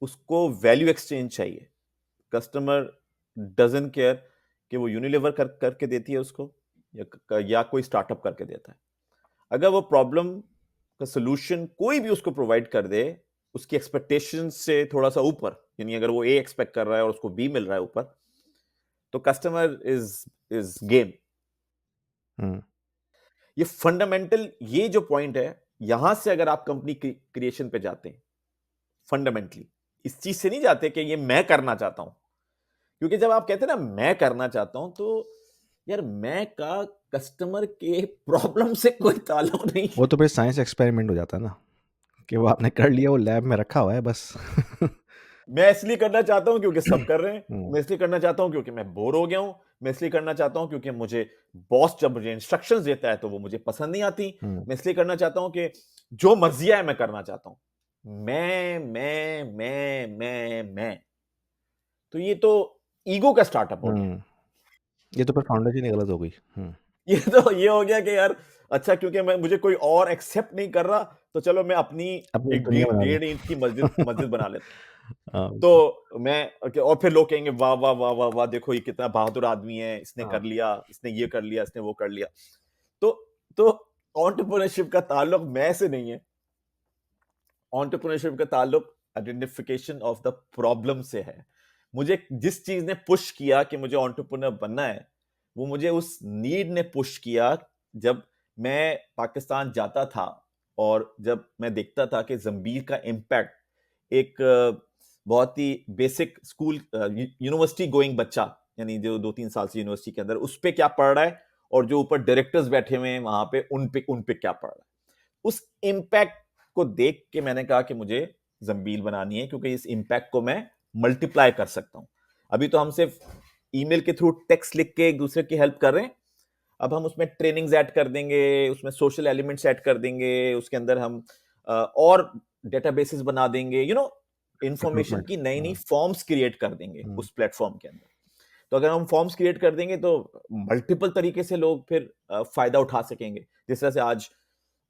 उसको वैल्यू एक्सचेंज चाहिए। कस्टमर डजंट केयर कि वो यूनिलीवर करके देती है उसको या कोई स्टार्टअप करके देता है। अगर वो प्रॉब्लम का सोल्यूशन कोई भी उसको प्रोवाइड कर दे उसकी एक्सपेक्टेशन से थोड़ा सा ऊपर, यानी अगर वो ए एक्सपेक्ट कर रहा है और उसको बी मिल रहा है ऊपर, तो कस्टमर इज गेम। हुँ, ये फंडामेंटल, ये जो पॉइंट है, यहां से अगर आप कंपनी क्रिएशन पे जाते हैं, फंडामेंटली इस चीज से नहीं जाते कि ये मैं करना चाहता हूं। क्योंकि जब आप कहते हैं ना मैं करना चाहता हूं, तो यार मैं का कस्टमर के प्रॉब्लम से कोई ताल्लुक नहीं। वो तो फिर साइंस एक्सपेरिमेंट हो जाता है ना, कि वो आपने कर लिया, वो लैब में रखा हुआ है बस। मैं इसलिए करना चाहता हूं क्योंकि सब कर रहे हैं। हुँ, मैं इसलिए करना चाहता हूं क्योंकि मैं बोर हो गया हूं। मैं इसलिए करना चाहता हूं क्योंकि मुझे बॉस जब मुझे इंस्ट्रक्शंस देता है तो वो मुझे पसंद नहीं आती। हुँ, मैं इसलिए करना चाहता हूं कि जो मर्जी है मैं करना चाहता हूं। मैं। तो ये तो ईगो का स्टार्टअप हो गया। हुँ। ये तो फिर फाउंडेशन ही गलत हो गई। हुँ, ये हो गया कि यार अच्छा, क्योंकि मैं मुझे कोई और एक्सेप्ट नहीं कर रहा, तो चलो मैं अपनी अपनी एक एक दुनिया बना लो। डेढ़ इंच की मस्जिद मस्जिद बना लेता हूं। हाँ, तो मैं और फिर लोग कहेंगे वाह वाह वाह वाह वाह, देखो ये कितना बहादुर आदमी है, इसने हाँ, कर लिया, इसने ये कर लिया, इसने वो कर लिया। तो तो एंटरप्रेन्योरशिप का ताल्लुक मैं से नहीं है। एंटरप्रेन्योरशिप का ताल्लुक आइडेंटिफिकेशन ऑफ द प्रॉब्लम से है। मुझे जिस चीज ने पुश किया कि मुझे एंटरप्रेन्योर बनना है, वो मुझे उस नीड ने पुश किया। जब मैं पाकिस्तान जाता था और जब मैं देखता था कि जंबीर का इम्पैक्ट एक बहुत ही बेसिक स्कूल यूनिवर्सिटी गोइंग बच्चा, यानी जो 2-3 साल से यूनिवर्सिटी के अंदर, उस पे क्या पढ़ रहा है और जो ऊपर डायरेक्टर्स बैठे हुए हैं वहां पे उन पे क्या पढ़ रहा है, उस इम्पैक्ट को देख के मैंने कहा कि मुझे जंबील बनानी है, क्योंकि इस इम्पैक्ट को मैं मल्टीप्लाई कर सकता हूं। अभी तो हम सिर्फ ईमेल के थ्रू टेक्स्ट लिख के एक दूसरे की हेल्प कर रहे हैं। अब हम उसमें ट्रेनिंग्स ऐड कर देंगे, उसमें सोशल एलिमेंट्स ऐड कर देंगे, उसके अंदर हम और डेटाबेसेस बना देंगे, इंफॉर्मेशन रिक्रूटमेंट। की नई नई हाँ, फॉर्म्स क्रिएट कर देंगे हुँ, उस प्लेटफॉर्म के अंदर। तो अगर हम फॉर्म्स क्रिएट कर देंगे तो मल्टीपल तरीके से लोग फिर फायदा उठा सकेंगे। जिस तरह से आज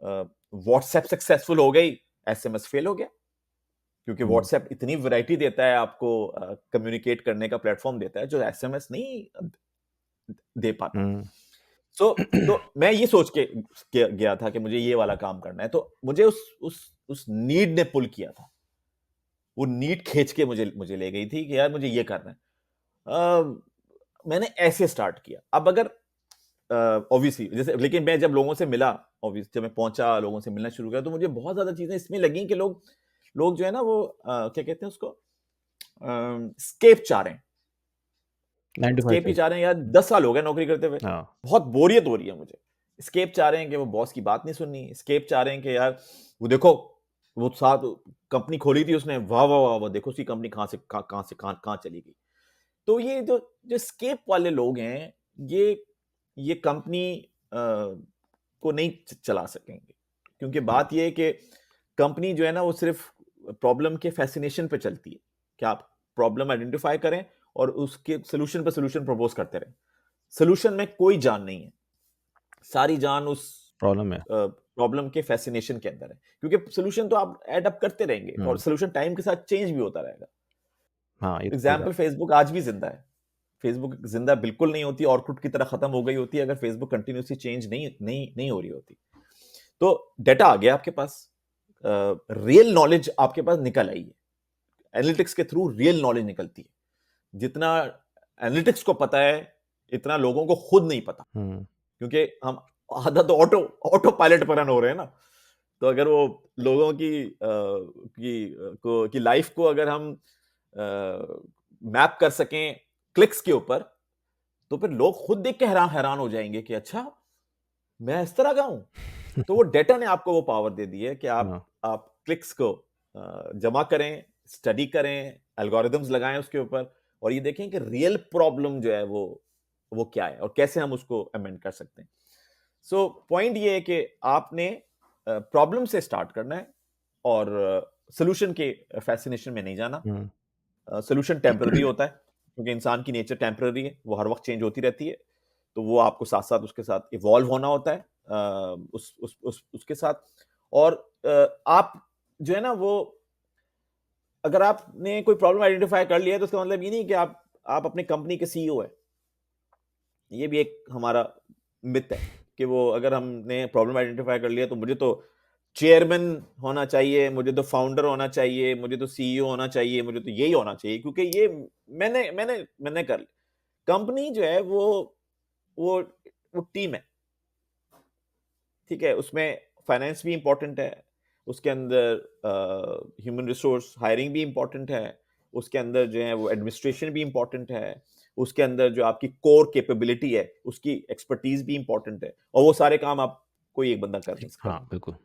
व्हाट्सएप सक्सेसफुल हो गई, एसएमएस फेल हो गया, क्योंकि व्हाट्सएप इतनी वैरायटी देता है आपको, कम्युनिकेट करने का प्लेटफॉर्म देता है जो एसएमएस नहीं दे पाता। सो तो मैं ये सोच के गया था कि मुझे ये वाला काम करना है, तो मुझे उस नीड ने पुल किया था, वो नीड खींच के मुझे मुझे ले गई थी कि यार मुझे ये करना है। मैंने ऐसे स्टार्ट किया। अब अगर ऑब्वियसली जैसे, लेकिन मैं जब लोगों से मिला, ऑब्वियसली जब मैं पहुंचा, लोगों से मिलना शुरू किया, तो मुझे बहुत ज्यादा चीजें इसमें लगी कि लोग लोग जो है ना वो क्या कहते हैं उसको, स्केप चाह रहे हैं। 9 to 5 स्केप ही चाह रहे हैं यार, 10 साल हो गए नौकरी करते हुए, हाँ बहुत बोरियत हो रही है मुझे। स्केप चाह रहे हैं कि वो बॉस की बात नहीं सुननी, स्केप चाह रहे हैं कि यार वो देखो, वो साथ कंपनी खोली थी उसने, वाह वाह वाह वाह, देखो उसकी कंपनी कहां चली गई। तो ये जो जो स्केप वाले लोग हैं, ये कंपनी को नहीं चला सकेंगे, क्योंकि बात ये है कि कंपनी जो है ना वो सिर्फ प्रॉब्लम के फैसिनेशन पे चलती है कि आप प्रॉब्लम आइडेंटिफाई करें और उसके सोल्यूशन पे सोल्यूशन प्रपोज करते रहें। सोल्यूशन में कोई जान नहीं है, सारी जान उस प्रॉब्लम है। प्रॉब्लम के फैसिनेशन के अंदर है, क्योंकि सोल्यूशन तो आप एड अप करते रहेंगे और सोल्यूशन टाइम के साथ चेंज भी होता रहेगा। हाँ ये तो सही एग्जाम्पल, फेसबुक आज भी जिंदा है। फेसबुक जिंदा बिल्कुल नहीं होती, ऑर्कुट की तरह खत्म हो गई होती अगर फेसबुक कंटिन्यूसली चेंज नहीं हो रही होती। तो डेटा आ गया आपके पास, रियल नॉलेज आपके पास निकल आई है, एनालिटिक्स के थ्रू रियल नॉलेज निकलती है। जितना एनालिटिक्स को पता है इतना लोगों को खुद नहीं पता, क्योंकि हम आधा तो ऑटो पायलट पर रन हो रहे हैं ना। तो अगर वो लोगों की लाइफ को अगर हम मैप कर सकें क्लिक्स के ऊपर, तो फिर लोग खुद देख के हैरान हो जाएंगे कि अच्छा मैं इस तरह का हूं। तो वो डेटा ने आपको वो पावर दे दी है कि आप क्लिक्स को जमा करें, स्टडी करें, एल्गोरिदम्स लगाएं उसके ऊपर, और ये देखें कि रियल प्रॉब्लम जो है वो क्या है और कैसे हम उसको अमेंड कर सकते हैं। सो पॉइंट ये है कि आपने प्रॉब्लम से स्टार्ट करना है और सोल्यूशन के फैसिनेशन में नहीं जाना। सोल्यूशन टेम्पररी होता है, क्योंकि इंसान की नेचर टेम्पररी है, वो हर वक्त चेंज होती रहती है। तो वो आपको साथ साथ उसके साथ इवॉल्व होना होता है, उसके साथ। और आप जो है ना वो, अगर आपने कोई प्रॉब्लम आइडेंटिफाई कर लिया है तो उसका मतलब ये नहीं कि आप अपने कंपनी के सीईओ है। ये भी एक हमारा मिथ है कि वो, अगर हमने प्रॉब्लम आइडेंटिफाई कर लिया तो मुझे तो चेयरमैन होना चाहिए, मुझे तो फाउंडर होना चाहिए, मुझे तो सीईओ होना चाहिए, मुझे तो यही होना चाहिए, क्योंकि ये मैंने कर लिया। कंपनी जो है वो टीम है, ठीक है, उसमें फाइनेंस भी इंपॉर्टेंट है, उसके अंदर ह्यूमन रिसोर्स हायरिंग भी इंपॉर्टेंट है, उसके अंदर जो है वो एडमिनिस्ट्रेशन भी इंपॉर्टेंट है, उसके अंदर जो आपकी कोर कैपेबिलिटी है उसकी एक्सपर्टीज भी इंपॉर्टेंट है, और वो सारे काम आप कोई एक बंदा कर नहीं सकता। हाँ बिल्कुल।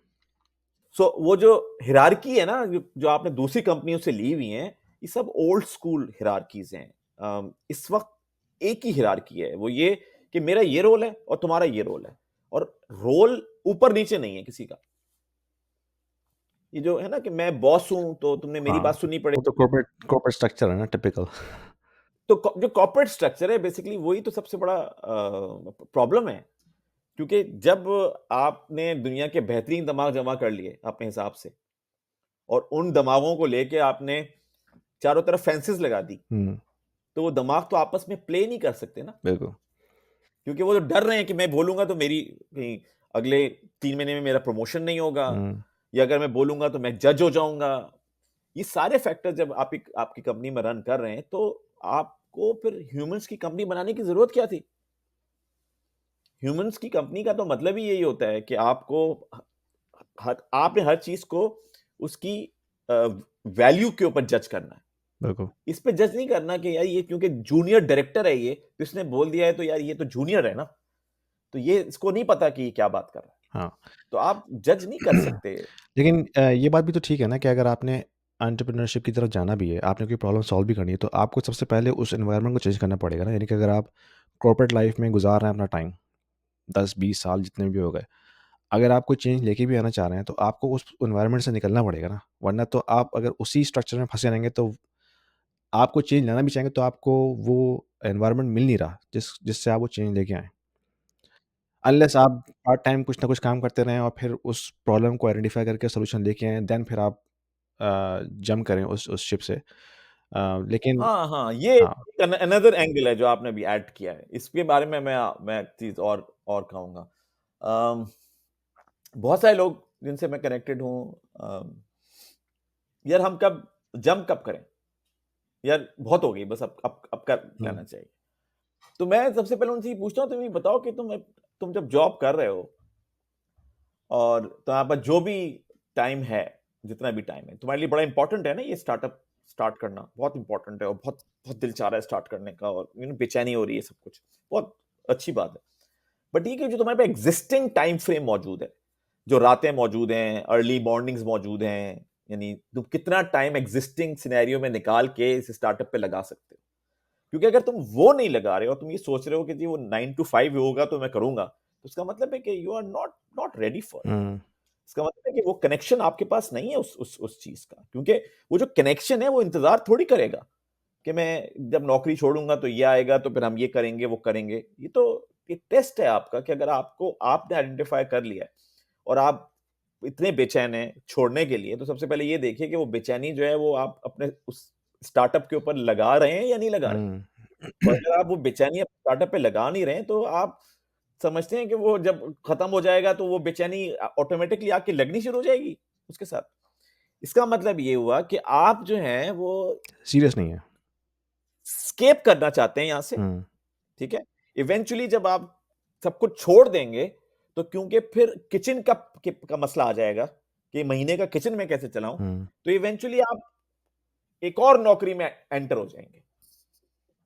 सो वो जो हिरार्की है ना, जो आपने दूसरी कंपनियों से ली हुई है, ये सब ओल्ड स्कूल हिरार्कीज हैं। इस वक्त एक ही हिरार्की है, वो ये कि मेरा ये रोल है और तुम्हारा ये रोल है, और रोल ऊपर नीचे नहीं है किसी का। ये जो है ना कि मैं बॉस हूं तो तुमने मेरी बात सुननी वो पड़ेगी। तो कॉर्पोरेट स्ट्रक्चर है ना, टिपिकल। तो जो कॉर्पोरेट स्ट्रक्चर है बेसिकली वही तो सबसे बड़ा प्रॉब्लम है, क्योंकि जब आपने दुनिया के बेहतरीन दिमाग जमा कर लिए अपने हिसाब से, और उन दिमागों को लेके आपने चारों तरफ फेंसेस लगा दी, तो वो दिमाग तो आपस में प्ले नहीं कर सकते ना, बिल्कुल। क्योंकि वो तो डर रहे हैं कि मैं बोलूंगा तो मेरी कहीं अगले 3 महीने में मेरा प्रमोशन नहीं होगा, या अगर मैं बोलूंगा तो मैं जज हो जाऊंगा। ये सारे फैक्टर जब आप आपकी कंपनी में रन कर रहे हैं, तो आपको फिर ह्यूमंस की कंपनी बनाने की जरूरत क्या थी? ह्यूमंस की कंपनी का तो मतलब ही यही होता है कि आपने हर चीज को उसकी वैल्यू के ऊपर जज करना है। बिल्कुल। इस पे जज नहीं करना कि यार ये क्योंकि जूनियर डायरेक्टर है, ये तो इसने बोल दिया है तो यार ये तो जूनियर है ना, तो ये इसको नहीं पता कि क्या बात कर रहा है। हाँ तो आप जज नहीं कर सकते। लेकिन ये बात भी तो ठीक है ना कि अगर आपने एंटरप्रेन्योरशिप की तरफ जाना भी है, आपने कोई प्रॉब्लम सॉल्व भी करनी है, तो आपको सबसे पहले उस एनवायरनमेंट को चेंज करना पड़ेगा ना। यानी कि अगर आप कॉर्पोरेट लाइफ में गुजार रहे हैं अपना टाइम 10-20 साल जितने भी हो गए, अगर आप कोई चेंज लेके भी आना चाह रहे हैं तो आपको उस एनवायरनमेंट से निकलना पड़ेगा ना, वरना तो आप अगर उसी स्ट्रक्चर में फंसे रहेंगे तो आपको चेंज लाना भी चाहेंगे तो आपको वो एनवायरनमेंट मिल नहीं रहा जिससे आप वो चेंज लेके आएँ। अनलेस आप पार्ट टाइम कुछ ना कुछ काम करते रहें और फिर उस प्रॉब्लम को आइडेंटिफ़ाई करके सॉल्यूशन लेके आएँ, देन फिर आप जंप करें उस शिप से। लेकिन हाँ, हाँ, ये हाँ, एक अनदर एंगल है जो आपने अभी ऐड किया है। इसके बारे में मैं एक चीज़ और कहूँगा। बहुत सारे लोग जिनसे मैं कनेक्टेड हूँ, यार हम कब जंप कब करें? यार बहुत हो गई, बस अब कर हुँ, लेना चाहिए। तो मैं सबसे पहले उनसे ये पूछता हूँ, तुम ये बताओ कि तुम जब जॉब कर रहे हो और तुम्हारे पास जो भी टाइम है, जितना भी टाइम है, तुम्हारे लिए बड़ा इंपॉर्टेंट है ना ये स्टार्टअप स्टार्ट करना, बहुत इंपॉर्टेंट है और बहुत बहुत दिल चाह रहा है स्टार्ट करने का, और बेचैनी हो रही है, सब कुछ बहुत अच्छी बात है। बट ये कि जो तुम्हारे पे एग्जिस्टिंग टाइम फ्रेम मौजूद है, जो रातें मौजूद हैं, अर्ली मॉर्निंग्स मौजूद हैं, यानी तुम कितना टाइम एग्जिस्टिंग सिनेरियो में निकाल के इस स्टार्टअप पे लगा सकते हो। क्योंकि अगर तुम वो नहीं लगा रहे हो, तुम ये सोच रहे हो कि जी वो 9 to 5 होगा तो मैं करूंगा, तो उसका मतलब है कि you are not not ready for it. हुँ, इसका मतलब है कि वो कनेक्शन आपके पास नहीं है उस चीज का, क्योंकि वो जो कनेक्शन है वो इंतजार थोड़ी करेगा कि मैं जब नौकरी छोड़ूंगा तो ये आएगा, तो फिर हम ये करेंगे वो करेंगे। ये तो ये टेस्ट है आपका कि अगर आपने आइडेंटिफाई कर लिया है और आप इतने बेचैन हैं छोड़ने के लिए, तो सबसे पहले ये देखिए कि वो बेचैनी जो है वो आप अपने उस स्टार्टअप के ऊपर लगा रहे हैं या नहीं लगा रहे हैं। हुँ। और अगर आप वो बेचैनी अपने स्टार्टअप पे लगा नहीं रहे हैं, तो आप समझते हैं कि वो जब खत्म हो जाएगा तो वो बेचैनी ऑटोमेटिकली आके लगनी शुरू हो जाएगी उसके साथ। इसका मतलब ये हुआ कि आप जो हैं वो सीरियस नहीं है। स्केप करना चाहते हैं यहाँ से, हुँ, ठीक है? इवेंचुअली जब आप सब कुछ छोड़ देंगे, तो क्योंकि फिर किचन का मसला आ जाएगा कि महीने का किचन मैं कैसे चलाऊँ? हुँ, तो इवेंचुअली आप एक और नौकरी में एंटर हो जाएँगे।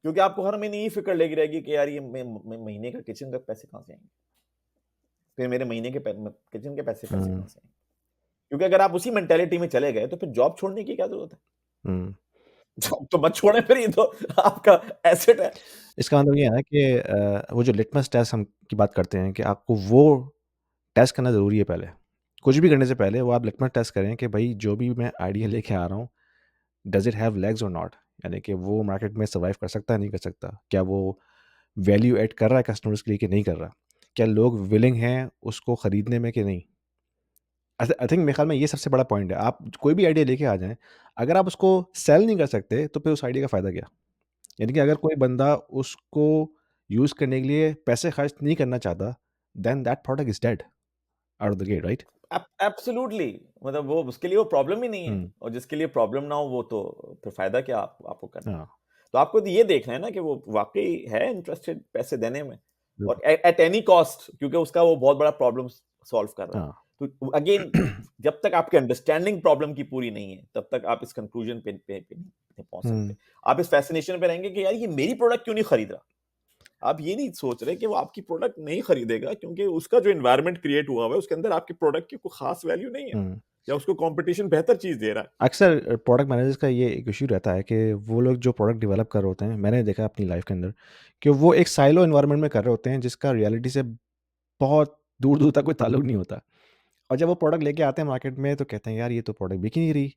क्योंकि आपको हर महीने ये फ़िक्र लगी रहेगी कि यार ये महीने का किचन का पैसे कहाँ से आएँगे? फिर मेरे महीने के किचन के पैसे हुँ, कहाँ से आएँगे? क्योंकि अगर आप उसी मेंटालिटी में चले गए, तो फिर जॉब छोड़ने की क्या ज़रूरत है? हुँ। जॉब तो मत छोड़ें, फिर ये तो आपका एसेट है। इसका मतलब ये है ना कि वो जो लिटमस टेस्ट हम की बात करते हैं कि आपको वो टेस्ट करना ज़रूरी है पहले। कुछ भी करने से पहले वो आप लिटमस टेस्ट करें कि भई जो भी मैं आइडिया लेके आ रहा हूँ, डज़ इट हैव लेग्स और नॉट? यानी कि वो मार्केट में सर्वाइव कर सकता है, नहीं कर सकता? क्या वो वैल्यू ऐड कर रहा है कस्टमर्स के लिए कि नहीं कर रहा? क्या लोग विलिंग हैं उसको खरीदने में कि नहीं? आई थिंक मेरे ख़्याल में ये सबसे बड़ा पॉइंट है। आप कोई भी आइडिया लेके आ जाएँ, अगर आप उसको सेल नहीं कर सकते, तो फिर उस आइडिया का फ़ायदा क्या? यानी कि अगर कोई बंदा उसको यूज़ करने के लिए पैसे खर्च नहीं करना चाहता, then that product is dead out of the gate, right? Absolutely, मतलब वो उसके लिए वो प्रॉब्लम ही नहीं है, हुँ, और जिसके लिए प्रॉब्लम ना हो वो तो फिर फायदा क्या आपको करने हाँ, का। तो आपको तो ये देखना है ना कि वो वाकई है इंटरेस्टेड पैसे देने में, और बिल्कुल, एट एनी कॉस्ट, क्योंकि उसका वो बहुत बड़ा प्रॉब्लम सॉल्व कर रहा है। हाँ। तो अगेन, जब तक आपकी अंडरस्टैंडिंग प्रॉब्लम की पूरी नहीं है, तब तक आप इस कंक्लूजन पे नहीं पहुंच सकते। हुँ, आप इस फैसिनेशन पे रहेंगे कि यार ये मेरी प्रोडक्ट क्यों नहीं खरीद रहा। आप ये नहीं सोच रहे कि वो आपकी प्रोडक्ट नहीं खरीदेगा क्योंकि उसका जो एनवायरनमेंट क्रिएट हुआ हुआ है उसके अंदर आपकी प्रोडक्ट की कोई खास वैल्यू नहीं है, हुँ। या उसको कंपटीशन बेहतर चीज दे रहा है। अक्सर प्रोडक्ट मैनेजर्स का ये एक इश्यू रहता है कि वो लोग जो प्रोडक्ट डेवलप कर रहे होते हैं, मैंने देखा है अपनी लाइफ़ के अंदर, कि वो एक साइलो एनवायरनमेंट में कर रहे होते हैं, जिसका रियलिटी से बहुत दूर-दूर तक कोई ताल्लुक नहीं होता। और जब वो प्रोडक्ट लेके आते हैं मार्केट में, तो कहते हैं, "यार, ये तो प्रोडक्ट बिक ही नहीं रही।"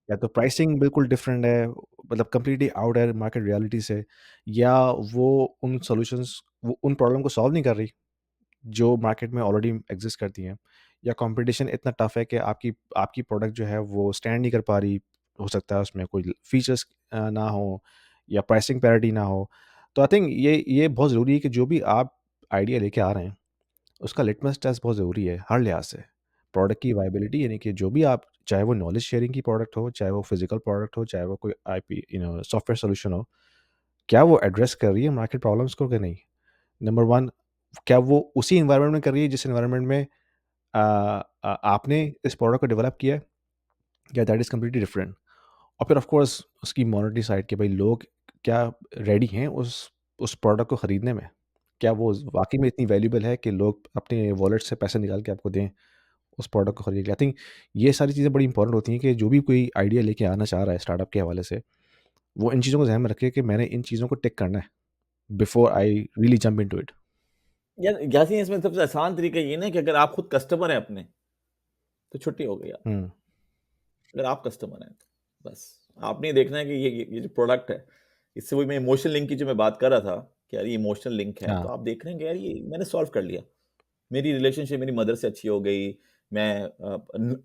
या तो प्राइसिंग बिल्कुल डिफरेंट है, मतलब कंप्लीटली आउट है मार्केट रियलिटी से, या वो उन सॉल्यूशंस वो उन प्रॉब्लम को सॉल्व नहीं कर रही जो मार्केट में ऑलरेडी एग्जिस्ट करती हैं, या कंपटीशन इतना टफ है कि आपकी आपकी प्रोडक्ट जो है वो स्टैंड नहीं कर पा रही। हो सकता है उसमें कोई फीचर्स ना हो, या प्राइसिंग पैरिटी ना हो। तो आई थिंक ये बहुत ज़रूरी है कि जो भी आप आइडिया लेके आ रहे हैं, उसका लिटमस टेस्ट बहुत ज़रूरी है हर लिहाज से। प्रोडक्ट की वायबिलिटी, यानी कि जो भी आप, चाहे वो नॉलेज शेयरिंग की प्रोडक्ट हो, चाहे वो फिज़िकल प्रोडक्ट हो, चाहे वो कोई आईपी सॉफ्टवेयर सॉल्यूशन हो, क्या वो एड्रेस कर रही है मार्केट प्रॉब्लम्स को कि नहीं? नंबर 1, क्या वो उसी एनवायरनमेंट में कर रही है जिस एनवायरनमेंट में आपने इस प्रोडक्ट को डेवलप किया है, या दैट इज़ कंप्लीटली डिफरेंट? और फिर ऑफ कोर्स उसकी मॉनेटरी साइड, कि भाई लोग क्या रेडी हैं उस प्रोडक्ट को खरीदने में? क्या वो वाक़ई में इतनी वैल्यूएबल है कि लोग अपने वॉलेट से पैसे निकाल के आपको दें उस प्रोडक्ट को खरीदने के लिए? आई थिंक ये सारी चीज़ें बड़ी इंपॉर्टेंट होती हैं कि जो भी कोई आइडिया लेके आना चाह रहा है स्टार्टअप के हवाले से, वो इन चीज़ों को ज़हन में रखे कि मैंने इन चीज़ों को टिक करना है before I really jump into it. यार यासीन, इसमें सबसे आसान तरीका ये ना कि अगर आप खुद कस्टमर हैं अपने, तो छुट्टी हो गई आप। हुँ, अगर आप कस्टमर हैं तो बस, आपने देखना है कि ये जो प्रोडक्ट है, इससे वही मैं इमोशनल लिंक की जो मैं बात कर रहा था कि यार ये इमोशनल लिंक है, हाँ। तो आप देख रहे हैं कि यार ये मैंने सॉल्व कर लिया। मेरी रिलेशनशिप मेरी मदर से अच्छी हो गई। मैं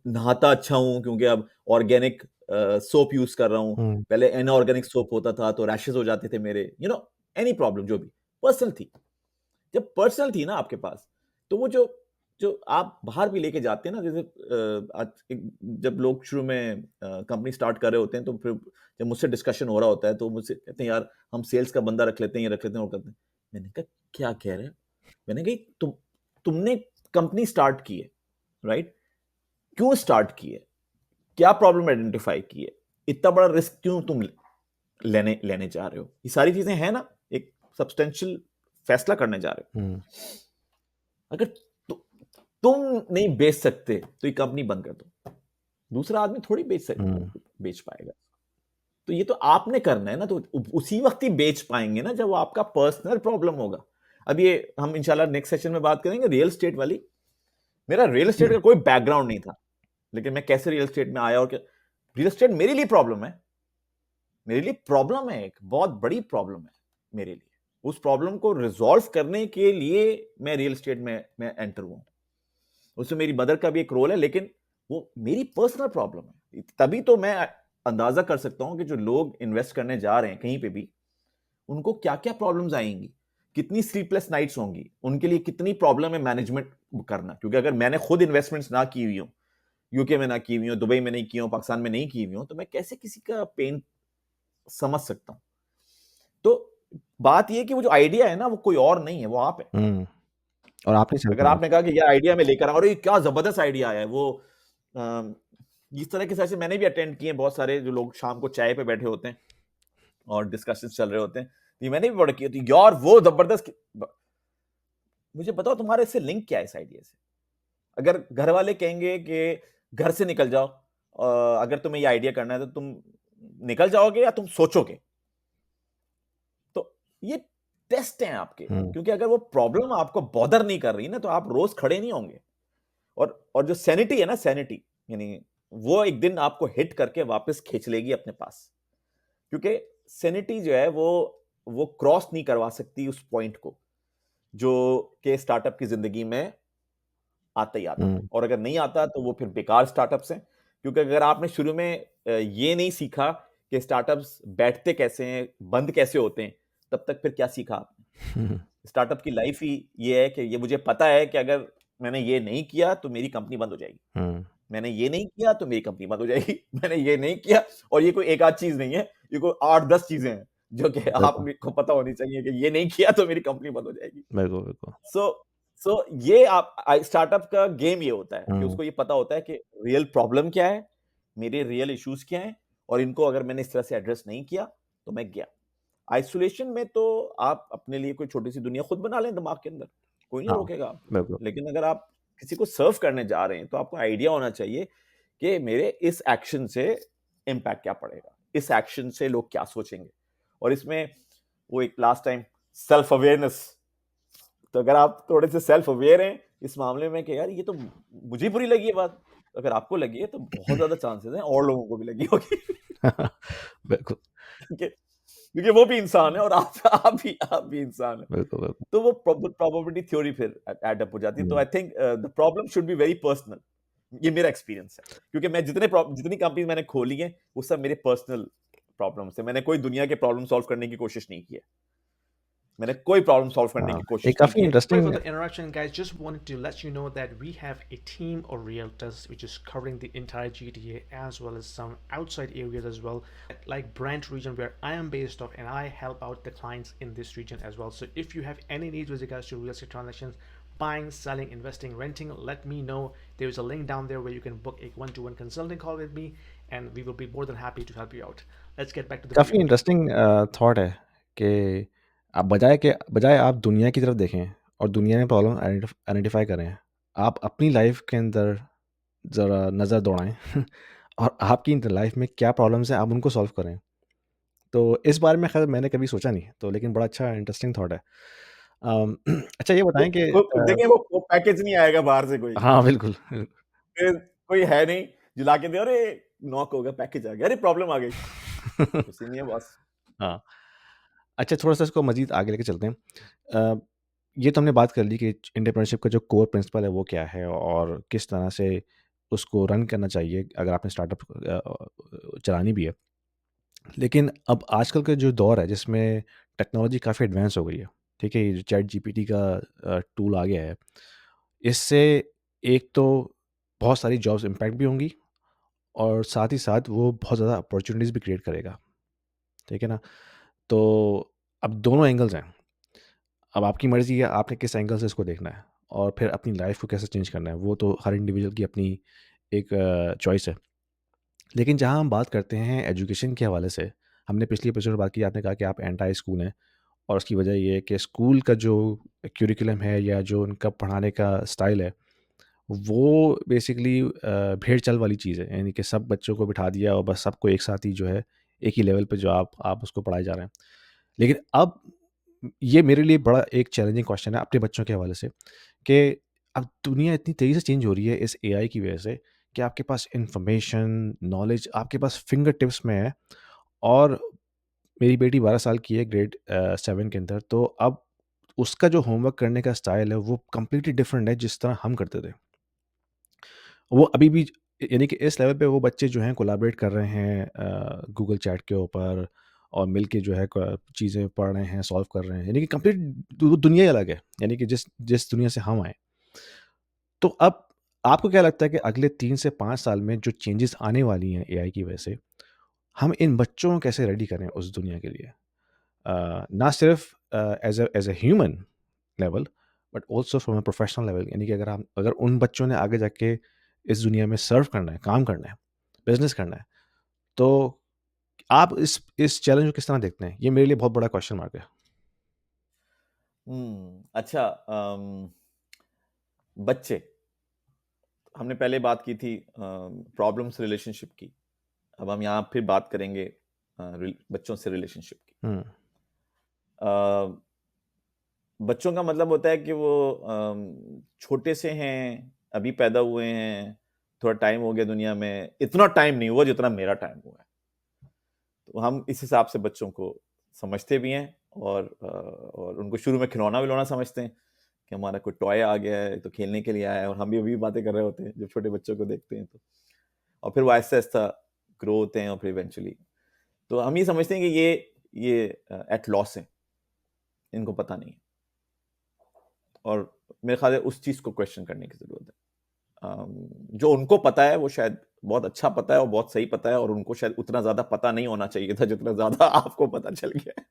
नहाता अच्छा हूँ क्योंकि अब ऑर्गेनिक सोप यूज कर रहा हूँ। हुँ, पहले इनऑर्गेनिक सोप होता था तो रैशेस हो जाते थे मेरे, एनी प्रॉब्लम जो भी पर्सनल थी। जब पर्सनल थी ना आपके पास, तो वो जो जो आप बाहर भी लेके जाते हैं ना, जैसे जब लोग शुरू में कंपनी स्टार्ट कर रहे होते हैं, तो फिर जब मुझसे डिस्कशन हो रहा होता है तो मुझसे कहते हैं यार हम सेल्स का बंदा रख लेते हैं, ये रख लेते हैं, वो करते हैं। मैंने कहा क्या कह रहे हैं? मैंने कही तुमने कंपनी स्टार्ट की है, राइट? क्यों स्टार्ट की है? क्या प्रॉब्लम आइडेंटिफाई की है? इतना बड़ा रिस्क क्यों तुम लेने लेने जा रहे हो? ये सारी चीजें हैं ना, एक सब्सटेंशियल फैसला करने जा रहे हो। हुँ, अगर तुम नहीं बेच सकते तो ये कंपनी बंद कर दो, दूसरा आदमी थोड़ी हुँ, बेच पाएगा। तो ये तो आपने करना है ना, तो उसी वक्त ही बेच पाएंगे ना जब वो आपका पर्सनल प्रॉब्लम होगा। अब ये हम इंशाल्लाह नेक्स्ट सेशन में बात करेंगे रियल एस्टेट वाली। मेरा रियल एस्टेट का कोई बैकग्राउंड नहीं था, लेकिन मैं कैसे रियल एस्टेट में आया और क्या रियल एस्टेट मेरे लिए प्रॉब्लम है। मेरे लिए प्रॉब्लम है, एक बहुत बड़ी प्रॉब्लम है मेरे लिए। उस प्रॉब्लम को रिजॉल्व करने के लिए मैं रियल एस्टेट में मैं एंटर हुआ। उसमें मेरी मदर का भी एक रोल है, लेकिन वो मेरी पर्सनल प्रॉब्लम है। तभी तो मैं अंदाजा कर सकता हूं कि जो लोग इन्वेस्ट करने जा रहे हैं कहीं पे भी, उनको क्या क्या प्रॉब्लम्स आएंगी, कितनी स्लीपलेस नाइट्स होंगी, उनके लिए कितनी प्रॉब्लम है मैनेजमेंट करना। क्योंकि अगर मैंने खुद इन्वेस्टमेंट्स ना की हुई हो, यूके में ना की हुई हो, दुबई में नहीं की हो, पाकिस्तान में नहीं की हुई हो, तो मैं कैसे किसी का पेन समझ सकता हूं। तो बात यह कि वो जो आइडिया है ना, वो कोई और नहीं है, वो आप है। हुँ, और आपने सेल अगर करा। आपने कहा कि ये आइडिया मैं लेकर आऊं, और ये क्या जबरदस्त आइडिया है, वो अम, इस तरह के सेशन मैंने भी अटेंड किए हैं, बहुत सारे जो लोग शाम को चाय पे बैठे होते हैं और डिस्कशन चल रहे होते हैं। ये मैंने भी बड़ा किया थी यार, वो जबरदस्त। मुझे बताओ तुम्हारे इससे लिंक क्या है इस आइडिया से? अगर घर वाले कहेंगे कि घर से निकल जाओ, अगर तुम्हें ये आइडिया करना है तो तुम निकल जाओगे या तुम सोचोगे? तो ये टेस्ट हैं आपके, हुँ, क्योंकि अगर वो प्रॉब्लम आपको बॉदर नहीं कर रही ना, तो आप रोज खड़े नहीं होंगे। और जो सैनिटी है ना, सैनिटी, यानी वो एक दिन आपको हिट करके वापस खींच लेगी अपने पास। क्योंकि सैनिटी जो है वो क्रॉस नहीं करवा सकती उस पॉइंट को जो के स्टार्टअप की जिंदगी में आता ही आता है। हुँ, और अगर नहीं आता तो वो फिर बेकार स्टार्टअप्स हैं। क्योंकि अगर आपने शुरू में ये नहीं सीखा कि स्टार्टअप्स बैठते कैसे हैं, बंद कैसे होते हैं, तब तक फिर क्या सीखा आपने? हुँ, स्टार्टअप की लाइफ ही ये है कि ये मुझे पता है कि अगर मैंने ये नहीं किया तो मेरी कंपनी बंद हो जाएगी। हुँ, मैंने ये नहीं किया तो मेरी कंपनी बंद हो जाएगी। मैंने ये नहीं किया, और ये कोई एक आध चीज नहीं है, ये कोई 8-10 चीजें हैं जो कि बिल्कुल, आपको पता होनी चाहिए कि ये नहीं किया तो मेरी कंपनी बंद हो जाएगी। बिल्कुल, बिल्कुल। सो सो ये आप स्टार्टअप का गेम ये होता है कि हुँ, उसको ये पता होता है कि रियल प्रॉब्लम क्या है, मेरे रियल इश्यूज क्या हैं, और इनको अगर मैंने इस तरह से एड्रेस नहीं किया तो मैं गया। आइसोलेशन में तो आप अपने लिए कोई छोटी सी दुनिया खुद बना लें दिमाग के अंदर, कोई नहीं हाँ, रोकेगा आपको। बिल्कुल। लेकिन अगर आप किसी को सर्व करने जा रहे हैं तो आपको आइडिया होना चाहिए कि मेरे इस एक्शन से इम्पैक्ट क्या पड़ेगा, इस एक्शन से लोग क्या सोचेंगे। और इसमें वो एक लास्ट टाइम सेल्फ अवेयरनेस। तो अगर आप थोड़े से सेल्फ अवेयर हैं इस मामले में कि यार ये तो मुझे बुरी लगी है बात, अगर आपको लगी है तो बहुत ज्यादा चांसेस हैं और लोगों को भी लगी होगी। बिल्कुल, क्योंकि क्योंकि वो भी इंसान है और आप भी इंसान है। बिल्कुल, बिल्कुल। तो वो प्रोबेबिलिटी थ्योरी फिर ऐड अप हो जाती है। तो hmm, I think the problem should be very personal. ये मेरा एक्सपीरियंस है, क्योंकि मैं जितनी कंपनी मैंने खोली है वो सब मेरे पर्सनल प्रॉब्लम्स है। मैंने कोई दुनिया के प्रॉब्लम सॉल्व करने की कोशिश नहीं की है। मैंने कोई प्रॉब्लम सॉल्व करने हाँ, की ये कोशिश नहीं काफ़ी की है। Sorry for interesting the interruption, guys. Just wanted to let you know that we have a team of realtors which is covering the entire GTA as well as some outside areas as well, like Brent region where I am based off, and I help out the clients in this region as well. So if you have any needs with regards to real estate transactions, buying, selling, investing, renting, let me know. There is a link down there where you can book a one-to-one consulting call with me, and we will be more than happy to help you out. Let's get back to the काफ़ी video. Interesting thought है कि आप बजाय आप दुनिया की तरफ देखें और दुनिया में प्रॉब्लम आइडेंटिफाई करें, आप अपनी लाइफ के अंदर ज़रा नज़र दौड़ाएँ और आपकी लाइफ में क्या प्रॉब्लम्स हैं, आप उनको सॉल्व करें। तो इस बारे में खैर मैंने कभी सोचा नहीं, तो लेकिन बड़ा अच्छा इंटरेस्टिंग थॉट है। अच्छा ये बताएँ कि देखिए वो पैकेज नहीं आएगा बाहर से कोई। हाँ, बिल्कुल। फिर कोई है नहीं जो ला के दे, अरे नॉक हो गया, पैकेज आ गया, अरे प्रॉब्लम आ गई। खुशी नहीं है बॉस। हाँ। अच्छा, थोड़ा-सा इसको मज़ीद आगे लेके चलते हैं। अ, ये तो हमने बात कर ली कि एंटरप्रेन्योरशिप का जो कोर प्रिंसिपल है वो क्या है और किस तरह से उसको रन करना चाहिए अगर आपने स्टार्टअप चलानी भी है। लेकिन अब आजकल का जो दौर है जिसमें टेक्नोलॉजी काफ़ी एडवांस हो गई है, ठीक है? ये जो चैट जीपीटी का टूल आ गया है, इससे एक तो बहुत सारी जॉब्स इम्पैक्ट भी होंगी और साथ ही साथ वो बहुत ज़्यादा अपॉर्च्युनिटीज़ भी क्रिएट करेगा, ठीक है ना? तो अब दोनों एंगल्स हैं। अब आपकी मर्ज़ी है आपने किस एंगल से इसको देखना है और फिर अपनी लाइफ़ को कैसे चेंज करना है, वो तो हर इंडिविजुअल की अपनी एक चॉइस है। लेकिन जहाँ हम बात करते हैं एजुकेशन के हवाले से, हमने पिछली एपिसोड में बात की, आपने कहा कि आप एंटी स्कूल हैं और उसकी वजह ये है कि स्कूल का जो करिकुलम है या जो उनका पढ़ाने का स्टाइल है, वो बेसिकली भेड़-चाल वाली चीज़ है। यानी कि सब बच्चों को बिठा दिया और बस सबको एक साथ ही जो है, एक ही लेवल पे जो आप उसको पढ़ाए जा रहे हैं। लेकिन अब ये मेरे लिए बड़ा एक चैलेंजिंग क्वेश्चन है अपने बच्चों के हवाले से कि अब दुनिया इतनी तेज़ी से चेंज हो रही है इस एआई की वजह से कि आपके पास इन्फॉर्मेशन, नॉलेज आपके पास फिंगर टिप्स में है और मेरी बेटी 12 साल की है ग्रेड 7 के अंदर, तो अब उसका जो होमवर्क करने का स्टाइल है वो कंप्लीटली डिफरेंट है जिस तरह हम करते थे। वो अभी भी यानी कि इस लेवल पे वो बच्चे जो हैं कोलैबोरेट कर रहे हैं गूगल चैट के ऊपर और मिलके जो है चीज़ें पढ़ रहे हैं, सॉल्व कर रहे हैं। यानी कि कंप्लीट दुनिया ही अलग है, यानी कि जिस जिस दुनिया से हम आए। तो अब आपको क्या लगता है कि अगले 3 से 5 साल में जो चेंजेस आने वाली हैं एआई की वजह से, हम इन बच्चों को कैसे रेडी करें उस दुनिया के लिए? ना सिर्फ as a human level but also from a professional level, यानी कि अगर उन बच्चों ने आगे जाके इस दुनिया में सर्व करना है, काम करना है, बिजनेस करना है, तो आप इस चैलेंज को किस तरह देखते हैं? ये मेरे लिए बहुत बड़ा क्वेश्चन मार्क है। अच्छा, बच्चे, हमने पहले बात की थी प्रॉब्लम्स रिलेशनशिप की। अब हम यहाँ फिर बात करेंगे बच्चों से रिलेशनशिप की। हम्म। अ, बच्चों का मतलब होता है कि वो छोटे से हैं, अभी पैदा हुए हैं, थोड़ा टाइम हो गया दुनिया में, इतना टाइम नहीं हुआ जितना मेरा टाइम हुआ है। तो हम इस हिसाब से बच्चों को समझते भी हैं और उनको शुरू में खिलौना विलौना समझते हैं कि हमारा कोई टॉय आ गया है तो खेलने के लिए आया है, और हम भी अभी बातें कर रहे होते हैं जब छोटे बच्चों को देखते हैं तो। और फिर वो आहिस्ता आहिस्ता ग्रो होते हैं और फिर इवेंचुअली तो हम ये समझते हैं कि ये एट लॉस है, इनको पता नहीं है। और मेरे ख्याल है उस चीज को क्वेश्चन करने की जरूरत है। जो उनको पता है वो शायद बहुत अच्छा पता है और बहुत सही पता है, और उनको शायद उतना ज्यादा पता नहीं होना चाहिए था जितना ज्यादा आपको पता चल गया है।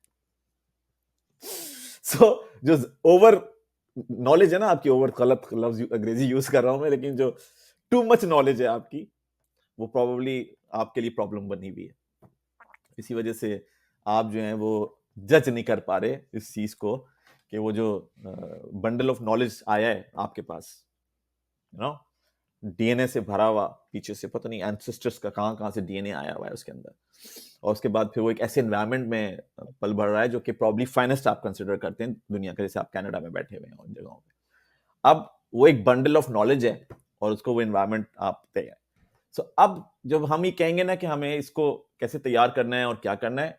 सो जो ओवर नॉलेज है ना आपकी, ओवर गलत लफ्ज अंग्रेजी यूज कर रहा हूं मैं, लेकिन जो टू मच नॉलेज है आपकी, वो प्रोबेबली आपके लिए प्रॉब्लम बनी हुई है। इसी वजह से आप जो है वो जज नहीं कर पा रहे इस चीज को कि वो जो बंडल ऑफ नॉलेज आया है आपके पास, यू नो, डीएनए से भरा हुआ, पीछे से पता नहीं एंसेस्टर्स का कहां कहां से डीएनए आया हुआ है उसके अंदर, और उसके बाद फिर वो एक ऐसे एनवायरनमेंट में पल भर रहा है जो कि प्रॉब्ली फाइनेस्ट आप कंसिडर करते हैं दुनिया का, जैसे आप कनाडा में बैठे हुए हैं उन जगहों पे। अब वो एक बंडल ऑफ नॉलेज है और उसको वो एनवायरनमेंट आप तैयार। सो अब जब हम ये कहेंगे ना कि हमें इसको कैसे तैयार करना है और क्या करना है,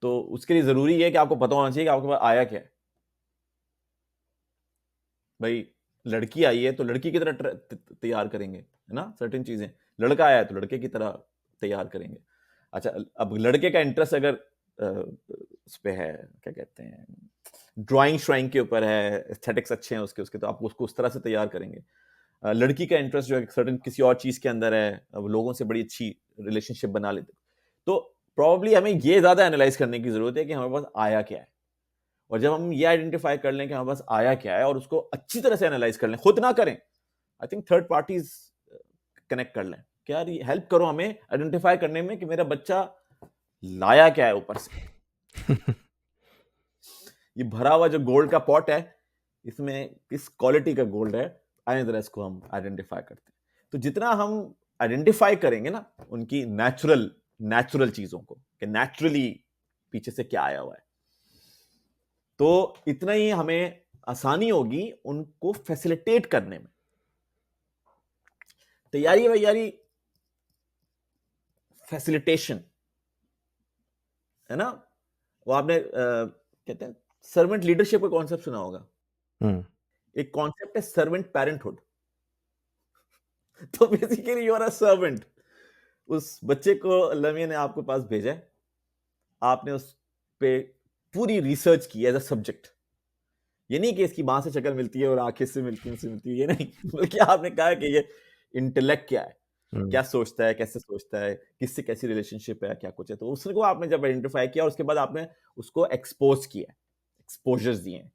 तो उसके लिए जरूरी है कि आपको पता होना चाहिए कि आपके पास आया क्या है। भाई, लड़की आई है तो लड़की की तरह तैयार करेंगे, है ना, सर्टेन चीजें। लड़का आया है तो लड़के की तरह तैयार करेंगे। अच्छा, अब लड़के का इंटरेस्ट अगर उस पे है, क्या कहते हैं, ड्राइंग श्राइंग के ऊपर है, एस्थेटिक्स अच्छे हैं उसके उसके तो आप उसको उस तरह से तैयार करेंगे। लड़की का इंटरेस्ट जो है सर्टेन किसी और चीज के अंदर है, अब लोगों से बड़ी अच्छी रिलेशनशिप बना लेते, तो प्रॉब्ली हमें ये ज्यादा एनालाइज करने की जरूरत है कि हमारे पास आया क्या है। और जब हम ये आइडेंटिफाई कर लें कि हमारे पास आया क्या है और उसको अच्छी तरह से एनालाइज कर लें, खुद ना करें, I think third parties connect कर लें कि यार ये हेल्प करो हमें आइडेंटिफाई करने में कि मेरा बच्चा लाया क्या है ऊपर से। ये भरा हुआ जो गोल्ड का पॉट है, इसमें किस क्वालिटी का गोल्ड है, आए जरा इसको हम आइडेंटिफाई करते हैं। तो जितना हम आइडेंटिफाई करेंगे ना उनकी नेचुरल नेचुरल चीजों को कि नेचुरली पीछे से क्या आया हुआ है, तो इतना ही हमें आसानी होगी उनको फैसिलिटेट करने में। तैयारी है भाई, यारी फैसिलिटेशन, है ना? वो आपने कहते हैं सर्वेंट लीडरशिप का कॉन्सेप्ट सुना होगा। हम्म एक कॉन्सेप्ट है सर्वेंट पैरेंटहुड। तो basically you are a servant. उस बच्चे को अल्लाह मियां ने आपके पास भेजा है, आपने उस पे पूरी रिसर्च की एज अ सब्जेक्ट। ये नहीं कि इसकी मां से शक्ल मिलती है और आंखें से मिलती है, उनसे मिलती है, ये नहीं। बल्कि आपने कहा कि ये इंटेलेक्ट क्या है, हम्म क्या सोचता है, कैसे सोचता है, किससे कैसी रिलेशनशिप है, क्या कुछ है। तो उसको आपने जब आइडेंटिफाई किया और उसके बाद आपने उसको एक्सपोज किया, एक्सपोजर्स दिए हैं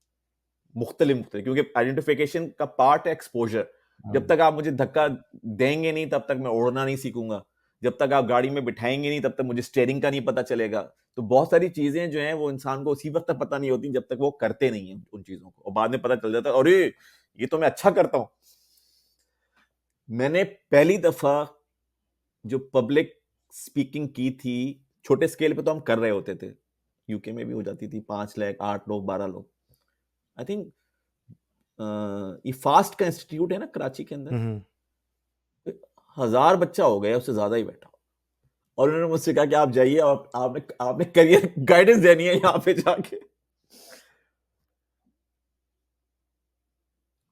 मुख्तलिफ मुख्तलिफ, क्योंकि आइडेंटिफिकेशन का पार्ट है एक्सपोजर। जब तक आप मुझे धक्का देंगे नहीं तब तक मैं उड़ना नहीं सीखूंगा, जब तक आप गाड़ी में बिठाएंगे नहीं तब तक मुझे स्टेयरिंग का नहीं पता चलेगा। तो बहुत सारी चीजें जो हैं वो इंसान को उसी वक्त तक पता नहीं होती जब तक वो करते नहीं है उन चीजों को, और बाद में पता चल जाता है अरे ये तो मैं अच्छा करता हूं। मैंने पहली दफा जो पब्लिक स्पीकिंग की थी, छोटे स्केल पे तो हम कर रहे होते थे, यूके में भी हो जाती थी, 5 लाख 8 लोग 12 लोग। आई थिंक ये फास्ट का इंस्टीट्यूट है ना कराची के अंदर, हम्म 1000 बच्चा हो गया, उससे ज्यादा ही बैठा। और उन्होंने मुझसे कहा कि आप जाइए और आपने आपने करियर गाइडेंस देनी है यहाँ पे जाके।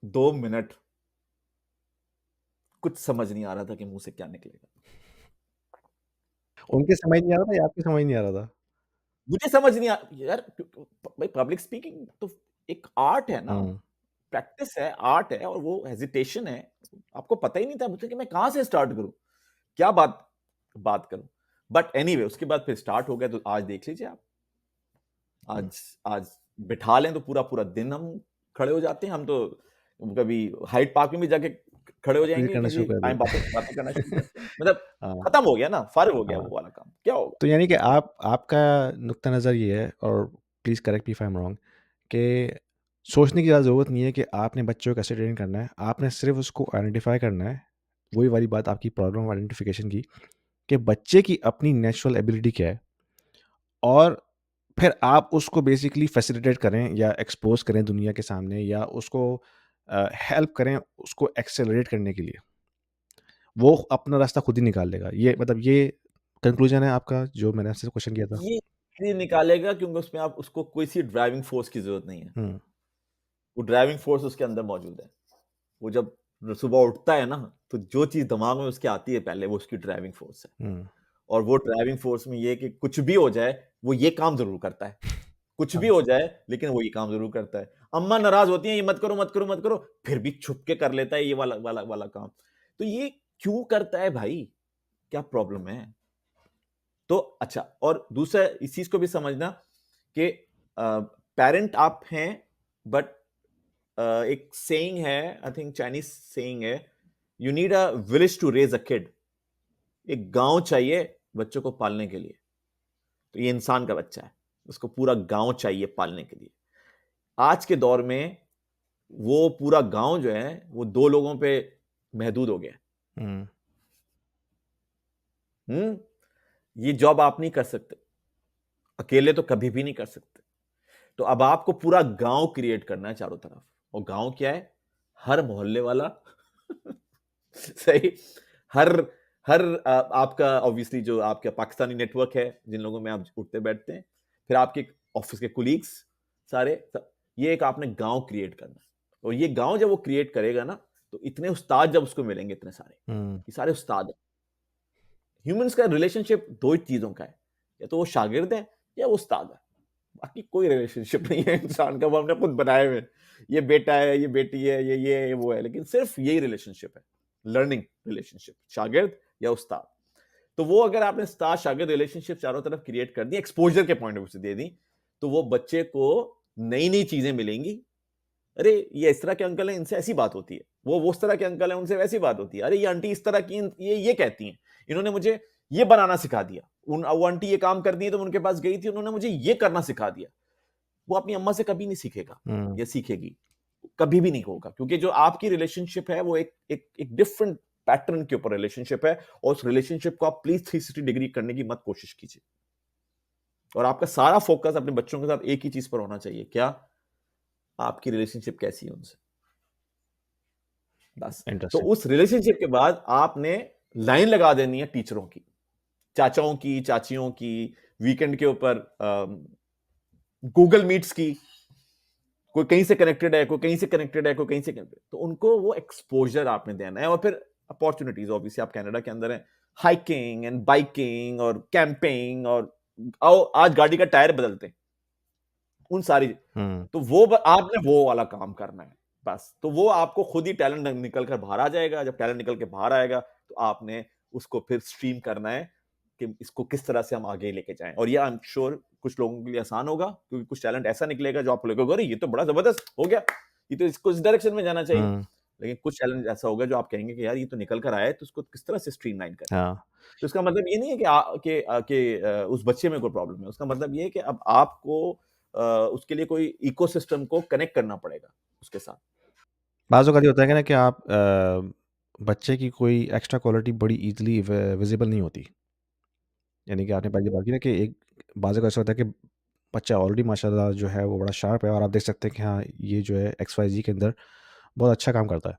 2 मिनट कुछ समझ नहीं आ रहा था कि मुंह से क्या निकलेगा। उनके समझ नहीं आ रहा था या आपके समझ नहीं आ रहा था? मुझे समझ नहीं आ यार, भाई पब्लिक स्पीकिंग तो एक आर्ट है ना, हम्म प्रैक्टिस है, आर्ट है, और वो हेजिटेशन है। आपको पता ही नहीं था मुझे कि मैं कहां से स्टार्ट करूं, क्या बात बात करूं। बट एनीवे उसके बाद फिर स्टार्ट हो गया। तो आज देख लीजिए आप, आज आज बिठा लें तो पूरा पूरा दिन हम खड़े हो जाते हैं। हम तो कभी हाइट पार्क में भी जाके खड़े हो ये जाएंगे करना शुरू किसी कर टाइम, दिया। बातें बातें करना शुरू करते हैं। मतलब हाँ खत्म हो गया ना, फारिग हो गया हाँ। वो वाला काम, क्या होगा। तो यानी कि आपका नुक्ता नज़र ये है, और please correct me if I am wrong, कि सोचने की ज़्यादा ज़रूरत नहीं है कि आपने बच्चों को कैसे ट्रेन करना है, आपने सिर्फ उसको आइडेंटिफाई करना है। वही वाली बात आपकी प्रॉब्लम आइडेंटिफिकेशन की, कि बच्चे की अपनी नेचुरल एबिलिटी क्या है, और फिर आप उसको बेसिकली फैसिलिटेट करें या एक्सपोज करें दुनिया के सामने, या उसको हेल्प करें उसको एक्सेलरेट करने के लिए। वो अपना रास्ता खुद ही निकाल लेगा। ये मतलब ये कंक्लूजन है आपका जो मैंने आपसे क्वेश्चन किया था? ये निकालेगा क्योंकि उसमें आप उसको कोई सी ड्राइविंग फोर्स की जरूरत नहीं है। हुँ, वो ड्राइविंग फोर्स उसके अंदर मौजूद है। वो जब सुबह उठता है ना, तो जो चीज दिमाग में उसके आती है पहले, वो उसकी ड्राइविंग फोर्स है। हुँ। और वो ड्राइविंग फोर्स में ये है कि कुछ भी हो जाए वो ये काम जरूर करता है। कुछ भी हाँ, हो जाए लेकिन वो ये काम जरूर करता है। अम्मा नाराज होती है, ये मत करो मत करो मत करो, फिर भी छुप के कर लेता है ये वाला वाला वाला काम। तो ये क्यों करता है भाई, क्या प्रॉब्लम है? तो अच्छा, और दूसरा इस चीज को भी समझना कि पेरेंट आप हैं, बट एक सेइंग है, आई थिंक चाइनीज सेइंग है, you need a village to raise a kid. एक गांव चाहिए बच्चों को पालने के लिए। तो ये इंसान का बच्चा है, उसको पूरा गांव चाहिए पालने के लिए। आज के दौर में वो पूरा गांव जो है वो 2 लोगों पे महदूद हो गया। हुँ, हम्म ये जॉब आप नहीं कर सकते, अकेले तो कभी भी नहीं कर सकते। तो अब आपको पूरा गांव क्रिएट करना है चारों तरफ। और गांव क्या है? हर मोहल्ले वाला सही, हर हर आपका ऑब्वियसली जो आपका पाकिस्तानी नेटवर्क है, जिन लोगों में आप उठते बैठते हैं, फिर आपके ऑफिस के कुलीग्स सारे, ये एक आपने गांव क्रिएट करना है। और ये गांव जब वो क्रिएट करेगा ना, तो इतने उस्ताद जब उसको मिलेंगे, इतने सारे, हुँ, ये सारे उस्ताद हैं। ह्यूमंस का रिलेशनशिप दो ही चीजों का है, या तो वो शागिर्द है या वो उस्ताद है। बाकी कोई रिलेशनशिप नहीं है इंसान का, वो हमने खुद बनाए हुए हैं। ये बेटा है, ये बेटी है, ये है, वो है, लेकिन सिर्फ यही रिलेशनशिप है, लर्निंग रिलेशनशिप, शागिर्द या उस्ताद। तो वो अगर आपने उस्ताद शागिर्द रिलेशनशिप चारों तरफ क्रिएट कर दी, एक्सपोजर के पॉइंट ऑफ व्यू से दे दी, तो वो बच्चे को नई नई चीजें मिलेंगी। अरे ये इस तरह के अंकल हैं, इनसे ऐसी बात होती है, वो उस तरह के अंकल हैं, उनसे वैसी बात होती है। अरे ये आंटी इस तरह की, ये कहती हैं, इन्होंने मुझे ये बनाना सिखा दिया। वो आंटी ये काम करती है, तो मैं उनके पास गई थी, उन्होंने मुझे ये करना सिखा दिया। वो अपनी अम्मा से कभी नहीं सीखेगा हुँ, या सीखेगी, कभी भी नहीं होगा, क्योंकि जो आपकी रिलेशनशिप है वो एक डिफरेंट पैटर्न के ऊपर रिलेशनशिप है। और उस रिलेशनशिप को आप प्लीज 360 डिग्री करने की मत कोशिश कीजिए। और आपका सारा फोकस अपने बच्चों के साथ एक ही चीज पर होना चाहिए, क्या? आपकी रिलेशनशिप कैसी है उनसे, बस। तो इंटरेस्टिंग। उस रिलेशनशिप के बाद आपने लाइन लगा देनी है टीचरों की, चाचाओं की, चाचियों की, वीकेंड के ऊपर गूगल मीट्स की, कोई कहीं से कनेक्टेड है, कोई कहीं से कनेक्टेड है, कोई कहीं से कनेक्टेड, तो उनको वो एक्सपोजर आपने देना है। और फिर अपॉर्चुनिटीज, ऑब्वियसली आप कनाडा के अंदर हैं, हाइकिंग एंड बाइकिंग और कैंपिंग, और आओ आज गाड़ी का टायर बदलते हैं, उन सारी, तो वो आपने वो वाला काम करना है बस। तो वो आपको खुद ही टैलेंट निकल कर बाहर आ जाएगा। जब टैलेंट निकल के बाहर आएगा तो आपने उसको फिर स्ट्रीम करना है कि इसको किस तरह से हम आगे लेके जाएं। और ये आई एम श्योर कुछ लोगों के लिए आसान होगा, क्योंकि कुछ टैलेंट ऐसा निकलेगा जो आप लगेगा अरे ये तो बड़ा जबरदस्त हो गया, ये तो इसको इस डायरेक्शन में जाना चाहिए। लेकिन कुछ चैलेंज ऐसा होगा जो आप कहेंगे कि यार ये तो निकल कर आया है, तो उसको किस तरह से स्ट्रीमलाइन करें। हाँ तो इसका मतलब ये नहीं है कि उस बच्चे में कोई प्रॉब्लम है। उसका मतलब ये है कि अब आपको उसके लिए कोई इकोसिस्टम को कनेक्ट करना पड़ेगा उसके साथ। बाज़ औक़ात ये होता है कि ना कि आप बच्चे की कोई एक्स्ट्रा क्वालिटी बड़ी ईज़िली विज़िबल नहीं होती। यानी कि आपने पहले बात की ना कि एक बाज़ औक़ात ऐसा होता है कि बच्चा ऑलरेडी माशाल्लाह जो है वो बड़ा शार्प है और आप देख सकते हैं कि हाँ, ये जो है XYZ के अंदर बहुत अच्छा काम करता है।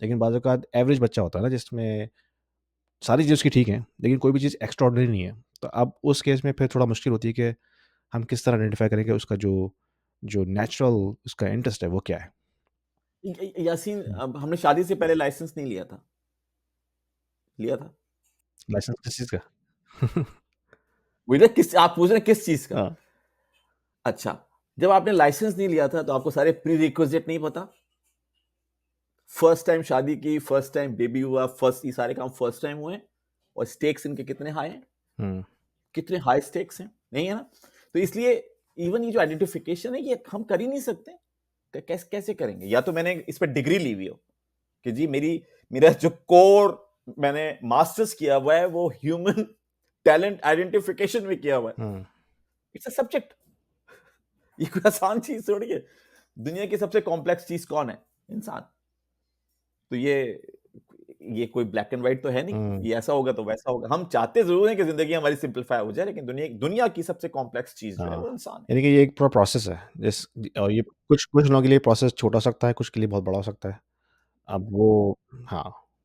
लेकिन बाज़ औक़ात एवरेज बच्चा होता है ना जिसमें सारी चीज़ें उसकी ठीक हैं, लेकिन कोई भी चीज़ एक्स्ट्राऑर्डिनरी नहीं है। तो अब उस केस में फिर थोड़ा मुश्किल होती है कि हम किस तरह आइडेंटिफ़ाई करें कि उसका जो जो नेचुरल उसका इंटरेस्ट है वो क्या है? यासीन, हुँ। अब हमने शादी से पहले लाइसेंस नहीं लिया था, लिया था? लाइसेंस किस चीज़ का? वही ना, किस आप पूछ रहे हैं किस चीज का? हाँ। अच्छा, जब आपने लाइसेंस नहीं लिया था तो आपको सारे प्री रिक्विजिट नहीं पता? फर्स्ट टाइम शादी की, फर्स्ट टाइम बेबी हुआ, फर्स्ट, ये सारे काम फर्स्ट टाइम हुए, और स्टेक्स इनके कितने हाई हैं? हुँ, कितने हाई स्टेक्स हैं, नहीं है ना? तो इसलिए इवन ये जो आइडेंटिफिकेशन है ये हम कर ही नहीं सकते। कैसे कैसे करेंगे? या तो मैंने इस पर डिग्री ली हुई हो कि जी मेरा जो कोर मैंने मास्टर्स किया हुआ है वो ह्यूमन टैलेंट आइडेंटिफिकेशन में किया हुआ है। हुँ, इट्स अ सब्जेक्ट। ये कोई आसान चीज थोड़ी है। दुनिया की सबसे कॉम्प्लेक्स चीज कौन है? इंसान। तो ये कोई ब्लैक एंड व्हाइट तो है नहीं, हुँ। ये ऐसा होगा तो वैसा होगा। हम चाहते जरूर हैं कि जिंदगी हमारी सिंपलीफाई हो जाए, लेकिन दुनिया दुनिया की सबसे कॉम्प्लेक्स चीज जो है हाँ, वो इंसान है। यानी कि ये एक पूरा प्रोसेस है। और ये कुछ कुछ लोगों के लिए प्रोसेस छोटा हो सकता है, कुछ के लिए बहुत बड़ा हो सकता है। अब वो हाँ।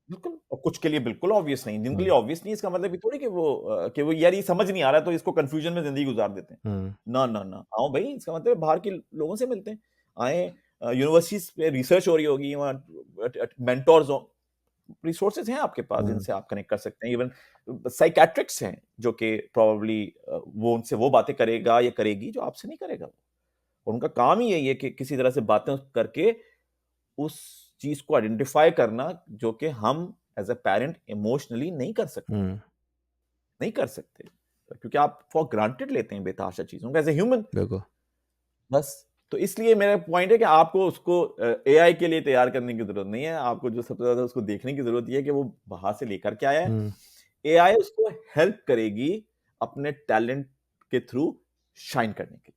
बिल्कुल, और कुछ के लिए बिल्कुल ऑब्वियस नहीं। जिनके हुँ, लिए ऑब्वियस नहीं, इसका मतलब ये थोड़ी कि वो यार ये समझ नहीं आ रहा तो इसको कंफ्यूजन में जिंदगी गुजार देते हैं। हुँ, ना ना ना, आओ भाई, इसका मतलब है बाहर के लोगों से मिलते हैं, आए, यूनिवर्सिटीज पे रिसर्च हो रही होगी, वहाँ मेंटोर्स हो, रिसोर्सेज हैं आपके पास हुँ, जिनसे आप कनेक्ट कर सकते हैं। इवन साइकेट्रिक्स हैं जो कि प्रोबेबली वो उनसे वो बातें करेगा या करेगी जो आपसे नहीं करेगा वो। और उनका काम ही यही है कि किसी तरह से बातें करके उस चीज को आइडेंटिफाई करना जो कि हम एज अ पेरेंट इमोशनली नहीं कर सकते, हुँ, नहीं कर सकते, क्योंकि आप फॉर ग्रांटेड लेते हैं बेतहाशा चीजों को एज ए ह्यूमन। बिल्कुल। बस, तो इसलिए मेरा पॉइंट है कि आपको उसको एआई के लिए तैयार करने की जरूरत नहीं है। आपको जो सबसे ज्यादा उसको देखने की जरूरत ये है कि वो बाहर से लेकर क्या आया है। हुँ, एआई उसको हेल्प करेगी अपने टैलेंट के थ्रू शाइन करने के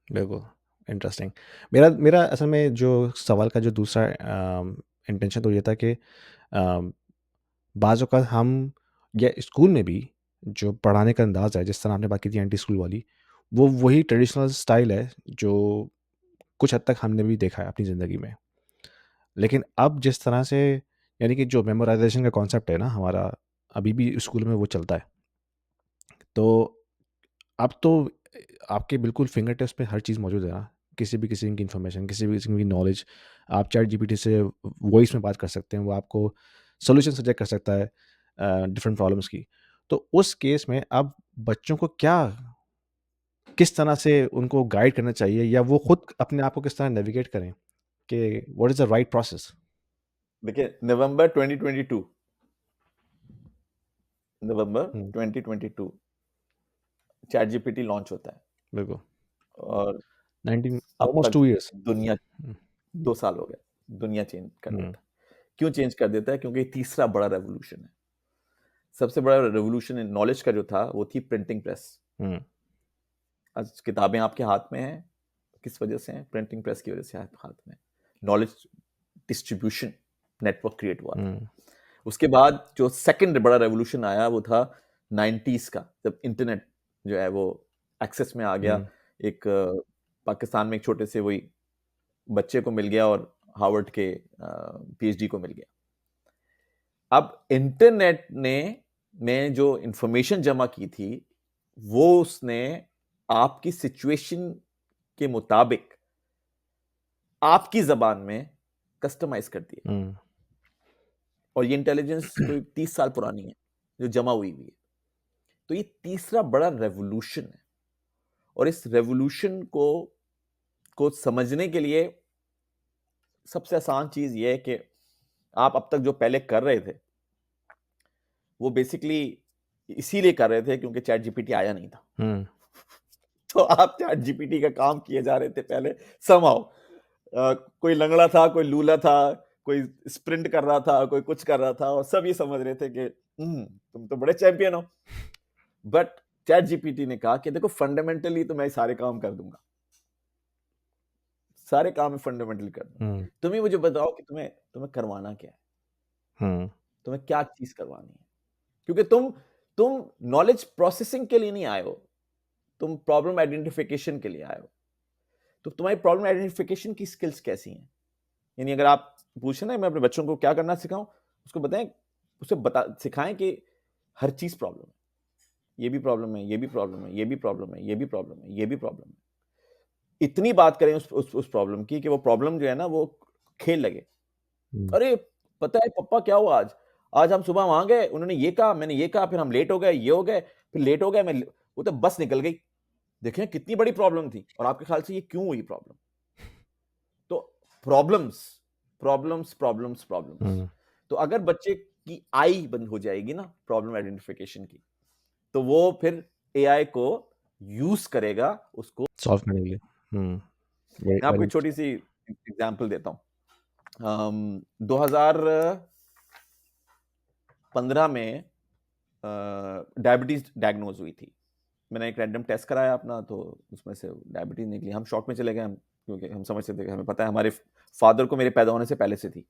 बिल्कुल, इंटरेस्टिंग। मेरा मेरा असल में जो सवाल का जो दूसरा इंटेंशन तो ये था कि बाज़ औक़ात हम या स्कूल में भी जो पढ़ाने का अंदाज़ है, जिस तरह आपने बात की थी एंटी स्कूल वाली, वो वही ट्रेडिशनल स्टाइल है जो कुछ हद तक हमने भी देखा है अपनी ज़िंदगी में। लेकिन अब जिस तरह से यानी कि जो मेमोराइज़ेशन का कॉन्सेप्ट है ना हमारा, अभी भी स्कूल में वो चलता है। तो अब तो आपके बिल्कुल फिंगर टिप्स पे हर चीज़ मौजूद है ना। किसी भी किस्म की इन्फॉर्मेशन, किसी भी किस्म की नॉलेज, आप चैट जीपीटी से वॉइस में बात कर सकते हैं। वो आपको सॉल्यूशन सजेस्ट कर सकता है डिफरेंट प्रॉब्लम्स की। तो उस केस में अब बच्चों को क्या किस तरह से उनको गाइड करना चाहिए या वो खुद अपने आप को किस तरह नेविगेट करें कि what is the right process? लिए। देखिए, नवंबर हुँ, 2022 चैट जीपीटी लॉन्च होता है। बिल्कुल। और 19 अब ऑलमोस्ट तक 2 इयर्स। दुनिया, हुँ, 2 साल हो गए, दुनिया चेंज कर हुँ, देता है। क्यों चेंज कर देता है? क्योंकि ये तीसरा बड़ा रेवोल्यूशन है। सबसे बड़ा रेवोल्यूशन इन नॉलेज का जो था वो थी प्रिंटिंग प्रेस। हुँ, आज किताबें आपके हाथ में हैं, किस वजह से हैं? प्रिंटिंग प्रेस की वजह से हाथ में। नॉलेज डिस्ट्रीब्यूशन नेटवर्क क्रिएट हुआ था। हुँ, उसके बाद जो सेकंड बड़ा रेवोल्यूशन आया वो था 90s का, जब इंटरनेट जो है वो एक्सेस में आ गया। हुँ, एक पाकिस्तान में एक छोटे से वही बच्चे को मिल गया और हार्वर्ड के पीएचडी को मिल गया। अब इंटरनेट ने जो इंफॉर्मेशन जमा की थी वो उसने आपकी सिचुएशन के मुताबिक आपकी जबान में कस्टमाइज कर दिया। हम्म, और ये इंटेलिजेंस कोई 30 साल पुरानी है जो जमा हुई है। तो ये तीसरा बड़ा रेवोल्यूशन है, और इस रेवोल्यूशन को समझने के लिए सबसे आसान चीज ये है कि आप अब तक जो पहले कर रहे थे वो बेसिकली इसीलिए कर रहे थे क्योंकि चैट जीपीटी आया नहीं था। हम्म, तो आप चैट जीपीटी का काम किए जा रहे थे पहले समहाउ। कोई लंगड़ा था, कोई लूला था, कोई स्प्रिंट कर रहा था, कोई कुछ कर रहा था, और सब ये समझ रहे थे कि तुम तो बड़े चैंपियन हो। बट चैट जीपीटी ने कहा कि देखो फंडामेंटली तो मैं सारे काम कर दूंगा, सारे काम मैं फंडामेंटली कर दूंगा। हम्म, तुम ही मुझे बताओ कि तुम्हें तुम्हें करवाना क्या है, हम्म, तुम्हें क्या चीज करवानी है। क्योंकि तुम नॉलेज प्रोसेसिंग के लिए नहीं आए हो, तुम प्रॉब्लम आइडेंटिफिकेशन के लिए आए हो। तो तुम्हारी प्रॉब्लम आइडेंटिफिकेशन की स्किल्स कैसी हैं? यानी अगर आप पूछे ना मैं अपने बच्चों को क्या करना सिखाऊं, उसको बताएं, उसे सिखाएं कि हर चीज प्रॉब्लम है, ये भी प्रॉब्लम है, ये भी प्रॉब्लम है, ये भी प्रॉब्लम है, ये भी प्रॉब्लम है, ये भी प्रॉब्लम है। इतनी बात करें उस प्रॉब्लम की कि वो प्रॉब्लम जो है ना वो खेल लगे। हम्म, अरे पता है पप्पा क्या हुआ आज, आज हम सुबह वहां गए, उन्होंने ये कहा, मैंने ये कहा, फिर हम लेट हो गए, ये हो गए, फिर लेट हो गए, वो तो बस निकल गई। देखें कितनी बड़ी प्रॉब्लम थी, और आपके ख्याल से ये क्यों हुई प्रॉब्लम? तो प्रॉब्लम्स प्रॉब्लम्स प्रॉब्लम्स प्रॉब्लम्स। हम्म, तो अगर बच्चे की आई बंद हो जाएगी ना प्रॉब्लम आइडेंटिफिकेशन की, तो वो फिर एआई को यूज करेगा उसको। सॉल्व करने के लिए। हम्म, वेरी मैं आपको वेरी। एक छोटी सी एग्जांपल देता हूं। 2015 में डायबिटीज डायग्नोज हुई थी। मैंने एक रैंडम टेस्ट कराया अपना, तो उसमें से डायबिटीज निकली। हम शॉक में चले गए, हम क्योंकि हम समझते थे कि हमें पता है हमारे फादर को मेरे पैदा होने से पहले से थी।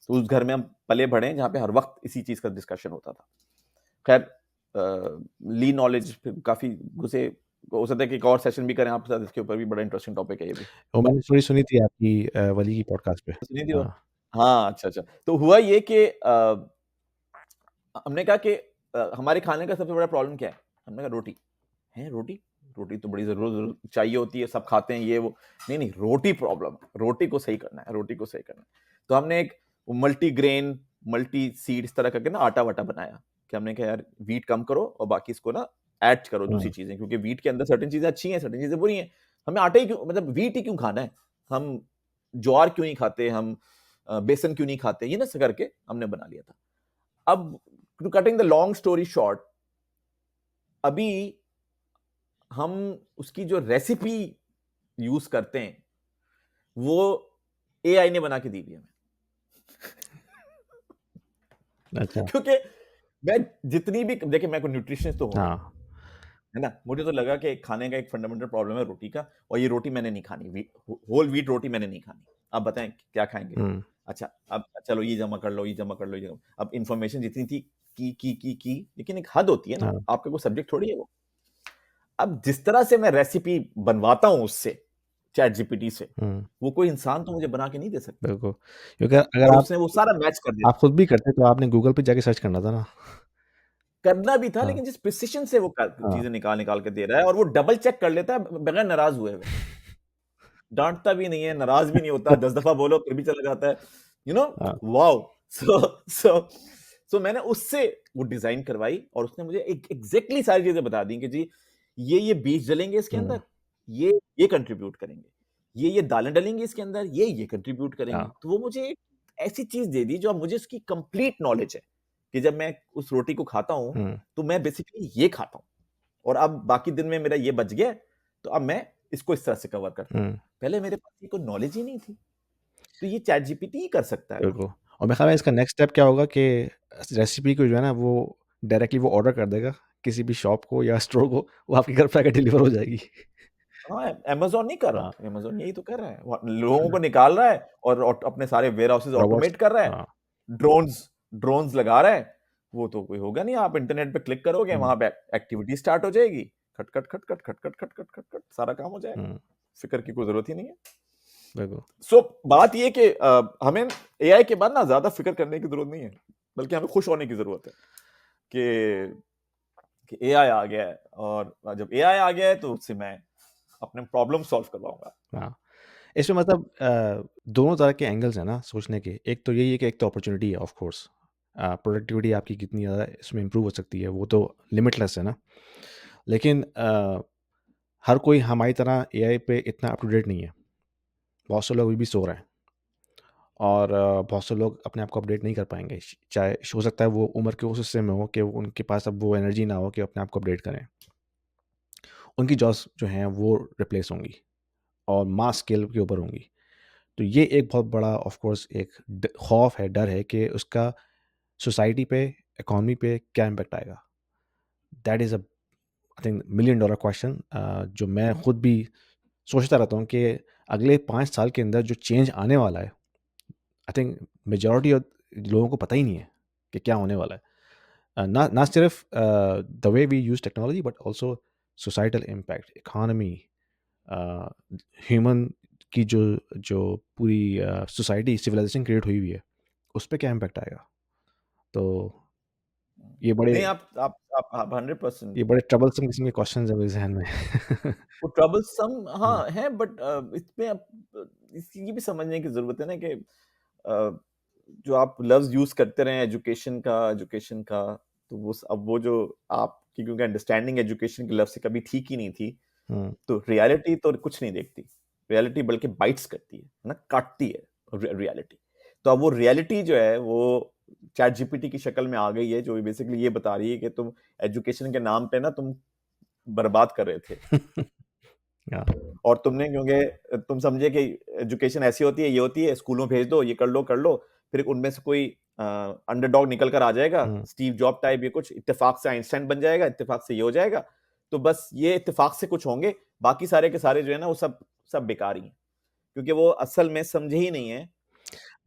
तो उस घर में हम पले बढ़े जहाँ पे हर वक्त इसी चीज का डिस्कशन होता था। खैर ली नॉलेज फिर काफी घुसे, हो सकता है कि एक और सेशन भी करें आपके साथ इसके ऊपर भी, बड़ा इंटरेस्टिंग टॉपिक है ये भी। वो मैंने स्टोरी सुनी थी आपकी वली की पॉडकास्ट पे। सुनी थी वो? हाँ। हाँ, अच्छा अच्छा। तो हुआ ये कि हमने कहा कि हमारे खाने का सबसे बड़ा प्रॉब्लम क्या है? हमने कहा रोटी है। रोटी रोटी तो बड़ी जरूर चाहिए होती है, सब खाते हैं ये वो। नहीं नहीं, रोटी प्रॉब्लम, रोटी को सही करना है, रोटी को सही करना है। तो हमने एक मल्टी ग्रेन मल्टी सीड इस तरह करके ना आटा वाटा बनाया कि हमने कहा यार वीट कम करो और बाकी इसको ना ऐड करो दूसरी चीजें, क्योंकि वीट के अंदर सर्टेन चीजें अच्छी हैं, सर्टेन चीजें बुरी हैं। हमें आटा ही क्यों, मतलब वीट ही क्यों खाना है? हम ज्वार क्यों नहीं खाते, हम बेसन क्यों नहीं खाते? ये ना करके हमने बना लिया था। अब to cutting the long story short, अभी हम उसकी जो रेसिपी यूज करते हैं वो एआई ने बना के दी हुई है हमें। अच्छा। क्योंकि मैं जितनी भी, देखिए मैं कोई न्यूट्रिशनिस्ट तो हूं नहीं, हाँ। है ना। मुझे तो लगा कि खाने का एक फंडामेंटल प्रॉब्लम है रोटी का, और ये रोटी मैंने नहीं खानी, होल व्हीट रोटी मैंने नहीं खानी। आप बताएं क्या खाएंगे? हम्म, अच्छा अब चलो ये जमा कर लो, ये जमा कर लो, ये जमा। अब इंफॉर्मेशन जितनी थी की, लेकिन एक हद होती है ना, हाँ। आपका कोई सब्जेक्ट थोड़ी है वो। अब जिस तरह से मैं रेसिपी बनवाता हूं उससे, चैट जीपीटी से, हम्म, वो कोई इंसान तो मुझे बना के नहीं दे सकता। बिल्कुल। क्योंकि अगर और आप उसने वो सारा मैच कर दिया। खुद भी करते तो आपने गूगल पे जाके सर्च करना था ना। करना भी था, हाँ, लेकिन जिस प्रिसिशन से वो हाँ। चीजें निकाल निकाल के दे रहा है, और वो डबल चेक कर लेता है बगैर नाराज हुए हुए। डांटता भी नहीं है, नाराज भी नहीं होता, 10 दफा बोलो फिर भी चला जाता है, यू नो। हाँ। वाओ। सो सो सो मैंने उससे वो डिजाइन करवाई, और उसने मुझे एक एग्जैक्टली सारी चीजें बता दी कि जी ये बीज डलेंगे इसके हम्म, अंदर, ये कंट्रीब्यूट करेंगे, ये दालें डलेंगी इसके अंदर, ये कंट्रीब्यूट करेंगे। हाँ। तो वो मुझे एक ऐसी चीज दे दी जो अब मुझे उसकी कंप्लीट नॉलेज है, कि जब मैं उस रोटी को खाता हूं हम्म, तो मैं बेसिकली ये खाता हूं, और अब बाकी दिन में मेरा ये बच गया, तो अब मैं इसको इस तरह से कवर करता हूं। हम्म, पहले मेरे पास ये कोई नॉलेज ही नहीं थी। तो ये चैट जीपीटी ही कर सकता है बिल्कुल। भाई। और मेरे ख्याल में इसका नेक्स्ट स्टेप क्या होगा कि रेसिपी को जो है ना वो डायरेक्टली वो ऑर्डर कर देगा किसी भी शॉप को या स्टोर को, वो आपके घर पे आके डिलीवर हो जाएगी। हाँ, अमेज़न नहीं कर हाँ, रहा, अमेज़न यही तो कर रहा है। वो लोगों को निकाल रहा है और अपने सारे वेयर हाउसेज़ रोबोट्स। ऑटोमेट कर रहा है। हाँ। ड्रोन्स ड्रोन्स लगा रहा है। वो तो कोई होगा नहीं, आप इंटरनेट पे क्लिक करोगे, हम्म, वहाँ पे एक्टिविटी स्टार्ट हो जाएगी। खट, खट, खट, खट, खट, खट, खट, खट, खट, खट, सारा काम हो जाएगा। हम्म, फ़िक्र की कोई ज़रूरत ही नहीं है। बिल्कुल। सो बात ये कि हमें एआई के बाद ना ज़्यादा फ़िक्र करने की ज़रूरत नहीं है, बल्कि हमें खुश होने की ज़रूरत है कि कि एआई आ गया है, और जब एआई आ गया है तो उससे मैं अपने प्रॉब्लम सॉल्व करवाऊंगा। हाँ, इसमें मतलब दोनों तरह के एंगल्स हैं ना सोचने के। एक तो यही है कि एक तो अपॉर्चुनिटी है ऑफ कोर्स, प्रोडक्टिविटी आपकी कितनी ज़्यादा इसमें इम्प्रूव हो सकती है वो तो लिमिटलेस है ना। लेकिन हर कोई हमारी तरह एआई पे इतना अप टू डेट नहीं है। बहुत से लोग अभी भी सो रहे हैं, और बहुत से लोग अपने आप को अपडेट नहीं कर पाएंगे। चाहे हो सकता है वो उम्र के उस हिस्से में हो कि उनके पास अब वो एनर्जी ना हो कि अपने आप को अपडेट करें। उनकी जॉब्स जो हैं वो रिप्लेस होंगी और मास स्केल के ऊपर होंगी। तो ये एक बहुत बड़ा ऑफ कोर्स एक खौफ है, डर है कि उसका सोसाइटी पे, इकोनॉमी पे क्या इम्पैक्ट आएगा। That is a I think million dollar question, जो मैं खुद भी सोचता रहता हूँ कि अगले 5 साल के अंदर जो चेंज आने वाला है, आई थिंक मेजॉरिटी ऑफ लोगों को पता ही नहीं है कि क्या होने वाला है। ना ना सिर्फ the way we use technology but also societal impact, economy, human की जो जो पूरी सोसाइटी सिविलाइजेशन क्रिएट हुई हुई है, उस पे क्या इम्पैक्ट आएगा। तो ये बड़े नहीं, आप 100%। ये बड़े ट्रबलसम किस्म के क्वेश्चंस हैं मेरे ज़हन में। वो ट्रबलसम हुँ, हाँ है, बट इसमें अब ये भी समझने की जरूरत है ना कि जो आप लफ्ज यूज करते रहे एजुकेशन का, तो वो अब वो जो आपकी, क्योंकि अंडरस्टैंडिंग एजुकेशन के लफ्ज से कभी ठीक ही नहीं थी, हुँ, तो रियलिटी तो कुछ नहीं देखती। रियलिटी बल्कि बाइट्स करती है ना, काटती है रियलिटी। तो अब वो रियलिटी जो है वो चैट जीपीटी की शक्ल में आ गई है, जो बेसिकली ये बता रही है कि तुम एजुकेशन के नाम पे ना तुम बर्बाद कर रहे थे, या और तुमने, क्योंकि तुम समझे कि एजुकेशन ऐसी होती है, ये होती है, स्कूलों भेज दो, ये कर लो, फिर उनमें से कोई अंडरडॉग निकल कर आ जाएगा, हुँ, स्टीव जॉब टाइप, ये कुछ इत्तेफाक से आइंस्टाइन बन जाएगा, इत्तेफाक से ये हो जाएगा। तो बस ये इत्तेफाक से कुछ होंगे, बाकी सारे के सारे जो है ना वो सब सब बेकार ही हैं, क्योंकि वो असल में समझे ही नहीं है।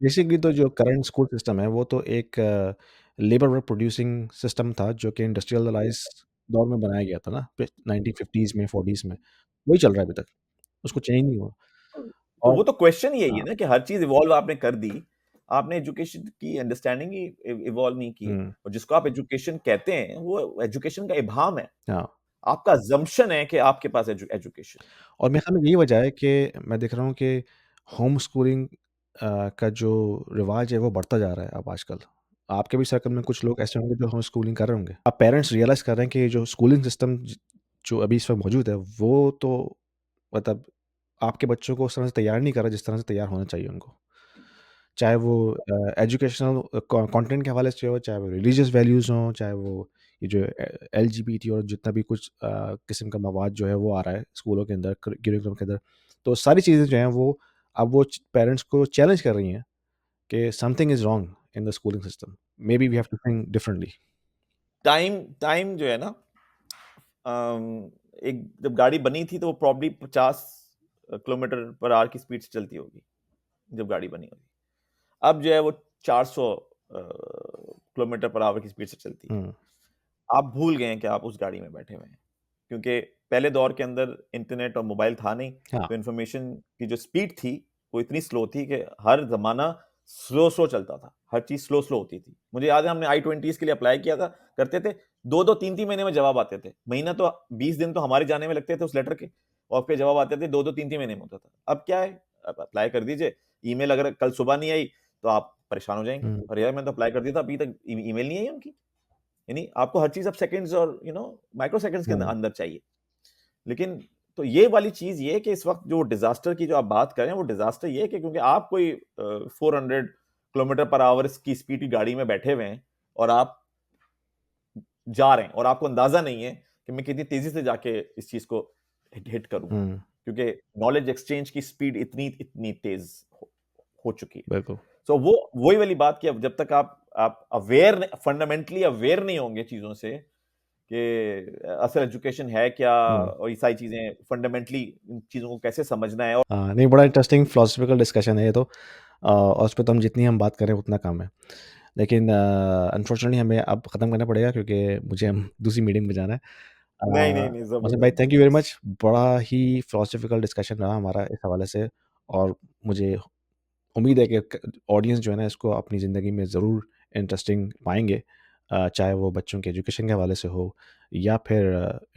बेसिकली तो जो करंट स्कूल सिस्टम है वो तो एक लेबर वर्क प्रोड्यूसिंग सिस्टम था जो कि इंडस्ट्रियलाइज़ दौर में बनाया गया था ना, 1950s में, 40s में। वही चल रहा है अभी तक, उसको चेंज नहीं हुआ। तो और वो तो क्वेश्चन यही है हाँ, ना कि हर चीज इवॉल्व आपने कर दी, आपने एजुकेशन की अंडरस्टैंडिंग ही इवॉल्व नहीं की है, हुँ, और जिसको आप एजुकेशन कहते हैं वो एजुकेशन का इबाम है। हाँ। आपका जम्पशन है कि आपके पास एजुकेशन। और मेरे ख़्याल में यही वजह है कि मैं देख रहा हूँ कि होम स्कूलिंग का जो रिवाज है वो बढ़ता जा रहा है अब आजकल। आपके भी सर्कल में कुछ लोग ऐसे होंगे जो होम स्कूलिंग कर रहे होंगे। अब पेरेंट्स रियलाइज़ कर रहे हैं कि ये जो स्कूलिंग सिस्टम जो अभी इस वक़्त मौजूद है वो तो मतलब आपके बच्चों को उस तरह से तैयार नहीं कर रहा जिस तरह से तैयार होना चाहिए उनको। चाहे वो एजुकेशनल कंटेंट के हवाले से हो, चाहे वो रिलीजियस वैल्यूज़ हों, चाहे वो ये जो एलजीबीटी और जितना भी कुछ किस्म का मवाद जो है वो आ रहा है स्कूलों के अंदर, करिकुलम के अंदर। तो सारी चीज़ें जो हैं वो अब वो पेरेंट्स को चैलेंज कर रही हैं कि something is wrong in the schooling system. Maybe we have to think differently. Time time जो है ना, एक जब गाड़ी बनी थी तो वो प्रॉब्ली 50 किलोमीटर पर आवर की स्पीड से चलती होगी जब गाड़ी बनी होगी। अब जो है वो 400 किलोमीटर पर आवर की स्पीड से चलती है। हुँ, आप भूल गए हैं कि आप उस गाड़ी में बैठे हुए हैं, क्योंकि पहले दौर के अंदर इंटरनेट और मोबाइल था नहीं, हाँ, तो इन्फॉर्मेशन की जो स्पीड थी वो इतनी स्लो थी कि हर जमाना स्लो स्लो चलता था, हर चीज स्लो स्लो होती थी। मुझे याद है हमने I-20s के लिए अप्लाई किया था, करते थे, दो दो तीन तीन महीने में जवाब आते थे, महीना तो 20 दिन तो हमारे जाने में लगते थे उस लेटर के, और फिर जवाब आते थे दो दो तीन तीन महीने में होता था। अब क्या है, अब अप्लाई कर दीजिए, ईमेल अगर कल सुबह नहीं आई तो आप परेशान हो जाएंगे, हुँ, और यार मैंने तो अप्लाई कर दिया था, अभी तक ईमेल नहीं आई उनकी। यानी आपको हर चीज अब सेकंड्स और माइक्रो सेकंड्स के अंदर हुँ, अंदर चाहिए। लेकिन तो ये वाली चीज ये है कि इस वक्त जो डिजास्टर की जो आप बात करें, वो डिजास्टर ये है कि क्योंकि आप कोई 400 किलोमीटर पर आवर की स्पीड की गाड़ी में बैठे हुए हैं, और आप जा रहे हैं, और आपको अंदाजा नहीं है कि मैं कितनी तेजी से जाके इस चीज को हिट करूंगा, हुँ, क्योंकि नॉलेज एक्सचेंज की स्पीड इतनी इतनी तेज हो चुकी है। बिल्कुल। सो वो वही वाली बात कि अब जब तक आप अवेयर, फंडामेंटली अवेयर नहीं होंगे चीजों से कि असल एजुकेशन है क्या, हुँ। और ये सारी चीजें फंडामेंटली इन चीजों को कैसे समझना है। और हाँ, नहीं बड़ा इंटरेस्टिंग फिलॉसफिकल डिस्कशन है ये तो, और उस पे तो हम जितनी हम बात करें उतना कम है। लेकिन अनफॉर्चुनेटली हमें अब ख़त्म करना पड़ेगा क्योंकि मुझे हम दूसरी मीटिंग में जाना है। नहीं नहीं नहीं, मौसम भाई जबरदस्त थैंक यू वेरी जबरदस्त। मच। बड़ा ही फिलॉसफिकल डिस्कशन रहा हमारा इस हवाले से, और मुझे उम्मीद है कि ऑडियंस जो है ना इसको अपनी ज़िंदगी में ज़रूर इंटरेस्टिंग पाएँगे। चाहे वो बच्चों के एजुकेशन के हवाले से हो या फिर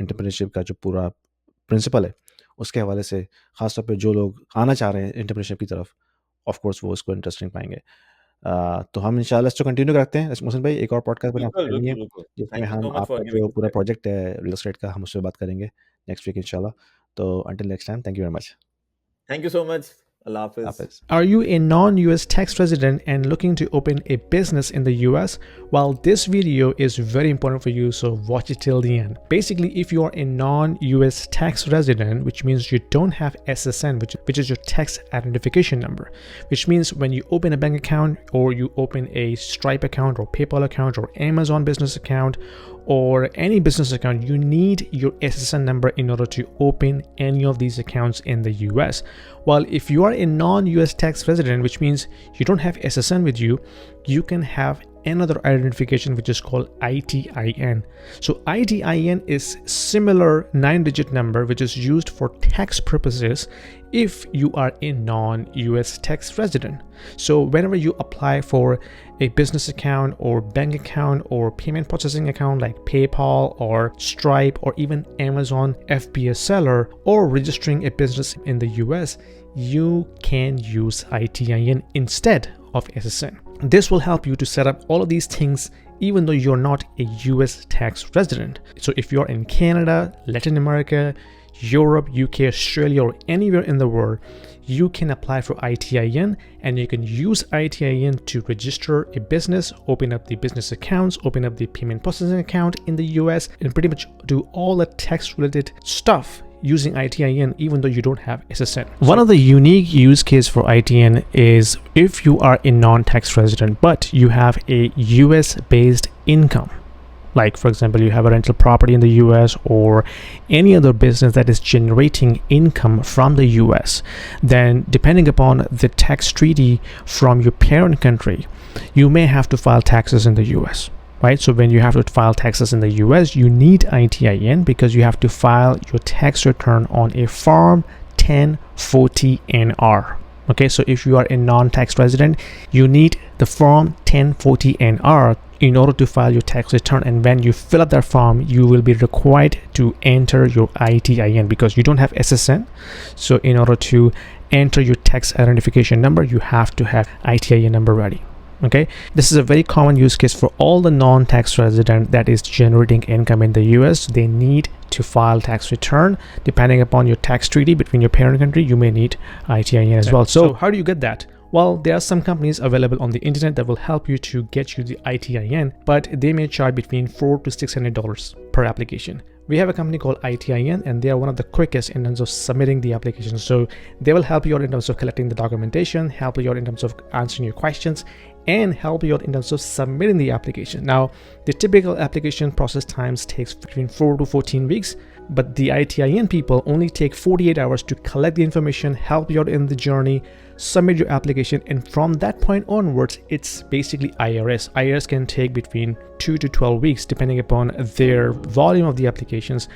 एंटरप्रेन्योरशिप का जो पूरा प्रिंसिपल है उसके हवाले से, ख़ास तौर पे जो लोग आना चाह रहे हैं एंटरप्रेन्योरशिप की तरफ, ऑफ कोर्स वो उसको इंटरेस्टिंग पाएंगे। तो हम इंशाल्लाह इसको कंटिन्यू करते हैं। मोहसिन भाई, एक और पॉडकास्ट मैंने आपसे बिल्कुल करनी है बिल्कुल बिल्कुल। जिसमें थैंक यू हम सो मच फॉर आपका जो गिविंग पूरा प्रोजेक्ट है रियल एस्टेट का, हम उससे बात करेंगे नेक्स्ट वीक इंशाल्लाह। तो until next time, thank you very much. Thank you so much. अल्लाह हाफिज। हाफिज़। Are you a non-US tax resident and looking to open a business in the US? Well, this video is very important for you, so watch it till the end. Basically, if you are a non-US tax resident, which means you don't have SSN, which is your tax identification number, which means when you open a bank account or you open a Stripe account or PayPal account or Amazon business account or any business account, you need your SSN number in order to open any of these accounts in the US. Well, if you are a non-US tax resident, which means you don't have SSN with you, you can have another identification which is called ITIN. So ITIN is similar 9-digit number which is used for tax purposes if you are a non-US tax resident. So whenever you apply for a business account or bank account or payment processing account like PayPal or Stripe or even Amazon FBA seller, or registering a business in the US, you can use ITIN instead of SSN. This will help you to set up all of these things even though you're not a US tax resident. So if you're in Canada, Latin America, Europe, UK, Australia, or anywhere in the world, you can apply for ITIN and you can use ITIN to register a business, open up the business accounts, open up the payment processing account in the US, and pretty much do all the tax related stuff using ITIN even though you don't have SSN. One of the unique use case for ITIN is if you are a non-tax resident but you have a US based income. Like for example, you have a rental property in the US or any other business that is generating income from the US, then depending upon the tax treaty from your parent country, you may have to file taxes in the US. Right? So when you have to file taxes in the US, you need ITIN because you have to file your tax return on a Form 1040-NR. Okay, so if you are a non-tax resident, you need the Form 1040-NR in order to file your tax return, and when you fill up that form, you will be required to enter your ITIN because you don't have SSN. So in order to enter your tax identification number, you have to have ITIN number ready. Okay, this is a very common use case for all the non-tax resident that is generating income in the US. They need to file tax return. Depending upon your tax treaty between your parent country, you may need ITIN as well. So how do you get that? Well, there are some companies available on the internet that will help you to get you the ITIN, but they may charge between $400 to $600 per application. We have a company called ITIN and they are one of the quickest in terms of submitting the application. So they will help you out in terms of collecting the documentation, help you out in terms of answering your questions, and help you out in terms of submitting the application. Now, the typical application process times takes between 4 to 14 weeks, but the ITIN people only take 48 hours to collect the information, help you out in the journey, submit your application, and from that point onwards, it's basically IRS. IRS can take between 2 to 12 weeks depending upon their volume of the applications,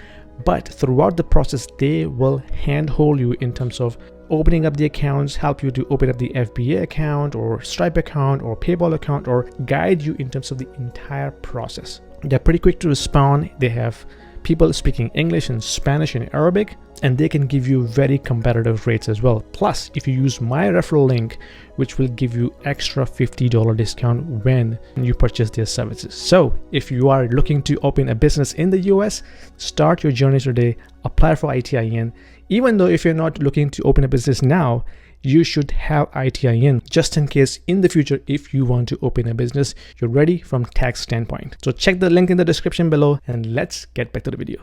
but throughout the process, they will handhold you in terms of opening up the accounts, help you to open up the FBA account or Stripe account or PayPal account, or guide you in terms of the entire process. They're pretty quick to respond. They have people speaking English and Spanish and Arabic, and they can give you very competitive rates as well. Plus, if you use my referral link, which will give you extra $50 discount when you purchase their services. So if you are looking to open a business in the US, start your journey today, apply for ITIN. Even though if you're not looking to open a business now, you should have ITIN just in case in the future if you want to open a business, you're ready from tax standpoint. So check the link in the description below and let's get back to the video.